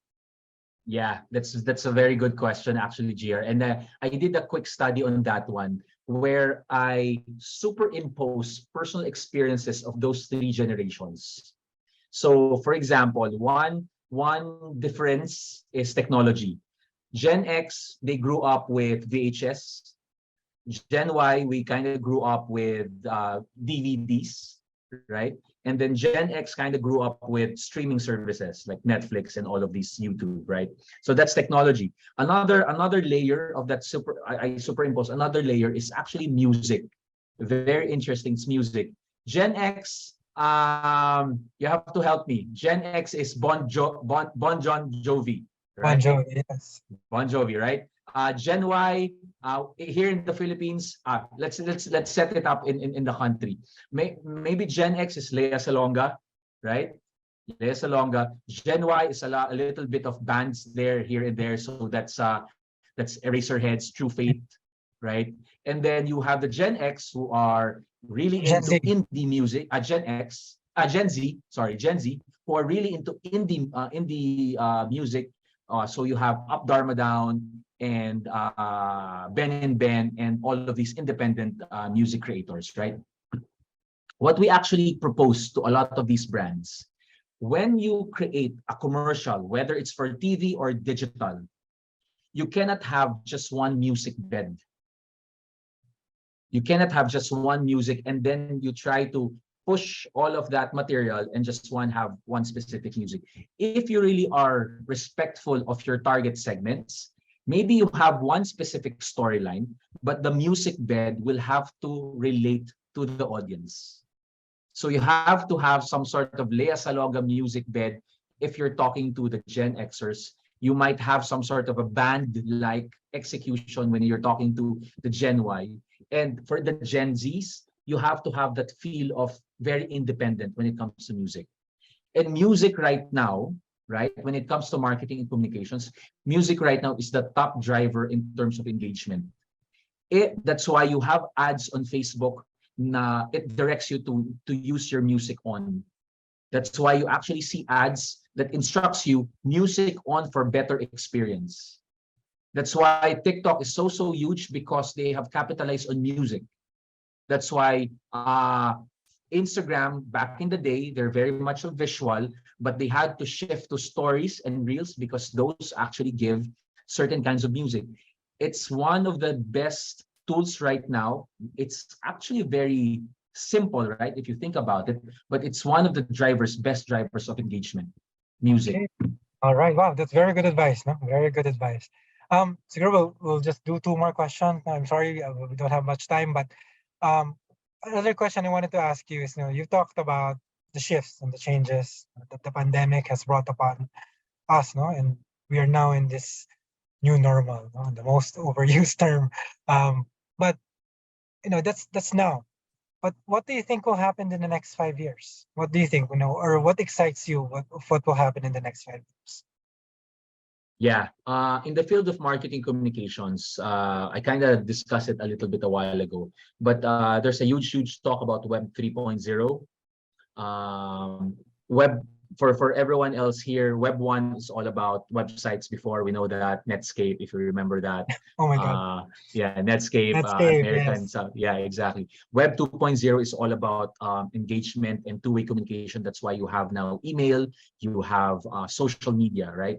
Yeah, that's a very good question, actually, GR. And I did a quick study on that one where I superimpose personal experiences of those 3 generations. So, for example, one difference is technology. Gen X, they grew up with VHS. Gen Y, we kind of grew up with DVDs, right? And then Gen X kind of grew up with streaming services like Netflix and all of these YouTube, right? So that's technology. Another layer of that I superimpose another layer is actually music. Very interesting. It's music. Gen X, you have to help me. Gen X is Bon John Jovi, Bon right? Jovi, yes. Bon Jovi, right? Gen Y, here in the Philippines, let's set it up in the country. Maybe Gen X is Lea Salonga, right? Lea Salonga. Gen Y is a little bit of bands there, here and there. So that's Eraserheads, True Fate, right? And then you have the Gen X who are really Gen into Z. indie music. Gen Z, sorry, Gen Z, who are really into indie music. So you have Up Dharma Down and Ben and Ben and all of these independent music creators, right? What we actually propose to a lot of these brands, when you create a commercial, whether it's for TV or digital, you cannot have just one music bed. You cannot have just one music and then you try to push all of that material and just have one specific music. If you really are respectful of your target segments, maybe you have one specific storyline, but the music bed will have to relate to the audience. So you have to have some sort of Lea Salonga music bed. If you're talking to the Gen Xers, you might have some sort of a band-like execution when you're talking to the Gen Y. And for the Gen Zs, you have to have that feel of very independent when it comes to music. And music right now, right, when it comes to marketing and communications, music right now is the top driver in terms of engagement. That's why you have ads on Facebook na it directs you to use your music on. That's why you actually see ads that instructs you music on for better experience. That's why TikTok is so huge because they have capitalized on music. That's why Instagram, back in the day, they're very much a visual, but they had to shift to stories and reels because those actually give certain kinds of music. It's one of the best tools right now. It's actually very simple, right? If you think about it, but it's one of the best drivers of engagement, music. Okay. All right. Wow, that's very good advice. No, very good advice. So we'll just do 2 more questions. I'm sorry, we don't have much time, but another question I wanted to ask you is, you talked about the shifts and the changes that the pandemic has brought upon us, no, and we are now in this new normal, no? The most overused term. But that's now. But what do you think will happen in the next 5 years? What do you think, or what excites you? What will happen in the next 5 years? Yeah, in the field of marketing communications, I kind of discussed it a little bit a while ago, but there's a huge talk about Web 3.0. Web for everyone else here, Web 1 is all about websites before. We know that Netscape, if you remember that. Oh my God. Yeah, Netscape, Netscape, American. yes. Yeah, exactly. Web 2.0 is all about engagement and two-way communication. That's why you have now email, you have social media, right?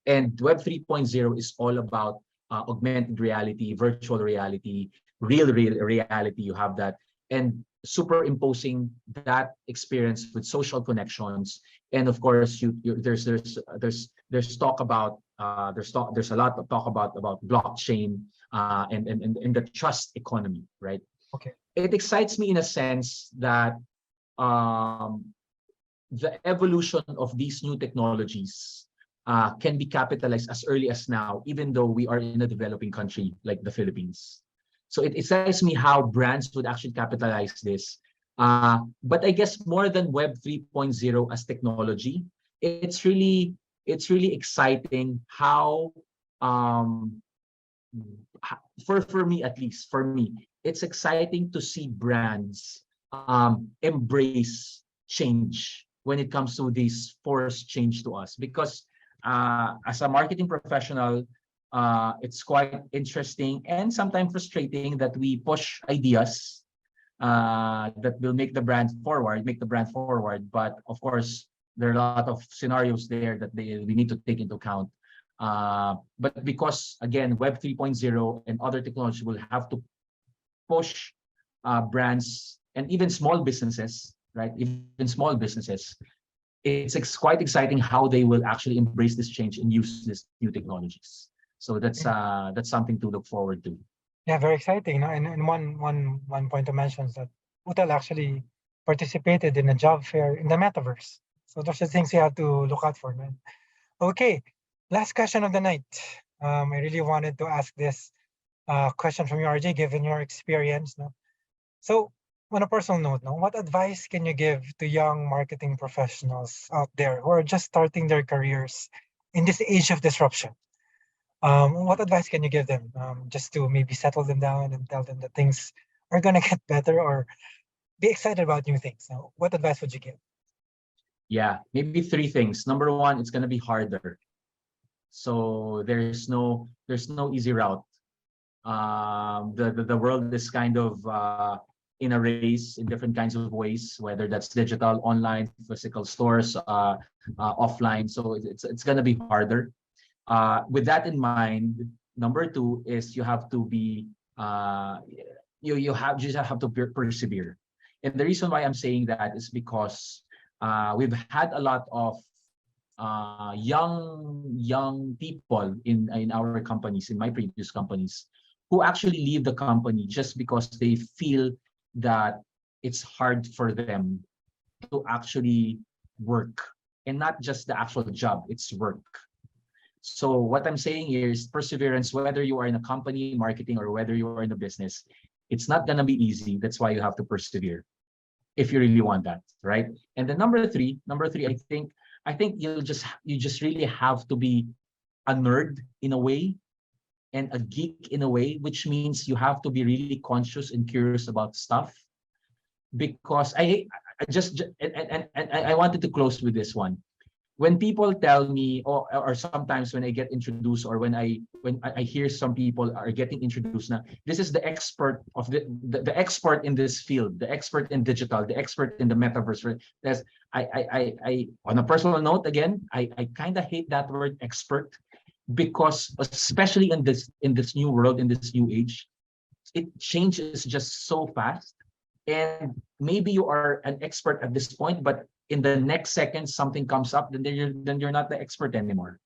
And Web 3.0 is all about augmented reality, virtual reality, real reality. You have that, and superimposing that experience with social connections. And of course, there's talk about there's a lot of talk about blockchain and the trust economy, right? Okay. It excites me in a sense that um, the evolution of these new technologies can be capitalized as early as now, even though we are in a developing country like the Philippines. So it excites me how brands would actually capitalize this. But I guess more than Web 3.0 as technology, it's really exciting how um, for me, at least for me, it's exciting to see brands embrace change when it comes to this forced change to us, because as a marketing professional, it's quite interesting and sometimes frustrating that we push ideas that will make the brand forward. But of course, there are a lot of scenarios there that we need to take into account. But because again, Web 3.0 and other technology will have to push brands and even small businesses, right? Even small businesses, quite exciting how they will actually embrace this change and use these new technologies. So that's something to look forward to. Yeah, very exciting. No? And one point to mention is that Utel actually participated in a job fair in the metaverse. So those are things you have to look out for, man. Okay, last question of the night. I really wanted to ask this question from you, RJ, given your experience. No? So, on a personal note, no, what advice can you give to young marketing professionals out there who are just starting their careers in this age of disruption? What advice can you give them just to maybe settle them down and tell them that things are going to get better or be excited about new things? So what advice would you give? Yeah, maybe three things. Number one, it's gonna be harder. So there's no easy route. The world is kind of in a race in different kinds of ways, whether that's digital, online, physical stores, offline. So it's gonna be harder. With that in mind, number two is you have to be you just have to persevere. And the reason why I'm saying that is because we've had a lot of young people in our companies, in my previous companies, who actually leave the company just because they feel that it's hard for them to actually work, and not just the actual job, it's work. So what I'm saying here is perseverance, whether you are in a company, marketing, or whether you are in a business, it's not gonna be easy. That's why you have to persevere if you really want that, right? And then number three, I think you just really have to be a nerd in a way and a geek in a way, which means you have to be really conscious and curious about stuff. Because I wanted to close with this one. When people tell me, or sometimes when I get introduced, or when I hear some people are getting introduced now, this is the expert of the expert in this field, the expert in digital, the expert in the metaverse. Right? I on a personal note, again, I kind of hate that word expert, because especially in this new world, in this new age, it changes just so fast. And maybe you are an expert at this point, but in the next second something comes up, then you're not the expert anymore,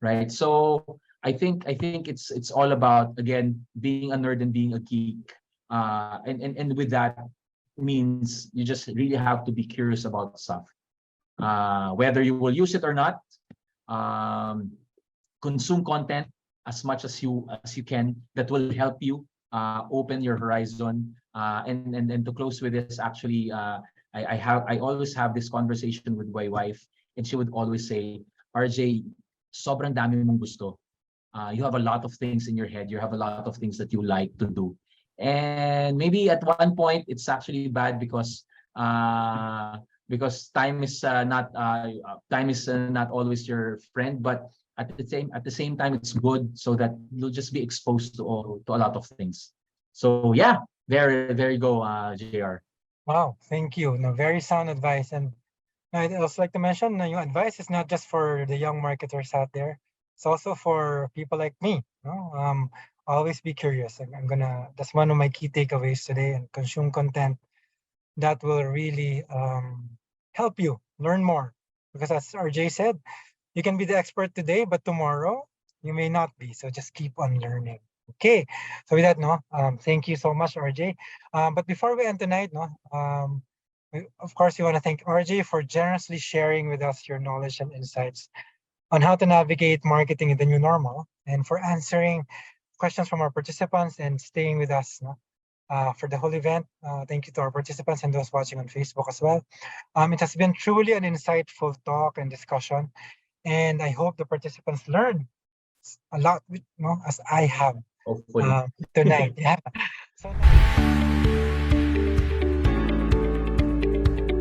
right? So I think it's all about, again, being a nerd and being a geek, and with that means you just really have to be curious about stuff, whether you will use it or not. um, Consume content as much as you can that will help you open your horizon. And to close with this, actually, I always have this conversation with my wife, and she would always say, RJ, sobrang dami mong gusto. You have a lot of things in your head. You have a lot of things that you like to do. And maybe at one point it's actually bad because time is not always your friend, but at the same time it's good, so that you'll just be exposed to a lot of things. So yeah, there you go, JR. Wow, thank you. No, very sound advice. And I'd also like to mention, your advice is not just for the young marketers out there. It's also for people like me. Always be curious. That's one of my key takeaways today, and consume content that will really help you learn more. Because as RJ said, you can be the expert today, but tomorrow you may not be. So just keep on learning. Okay. So with that, thank you so much, RJ. But before we end tonight, of course, we want to thank RJ for generously sharing with us your knowledge and insights on how to navigate marketing in the new normal, and for answering questions from our participants and staying with us for the whole event. Thank you to our participants and those watching on Facebook as well. It has been truly an insightful talk and discussion, and I hope the participants learned a lot, as I have Hopefully. tonight. Yeah. So.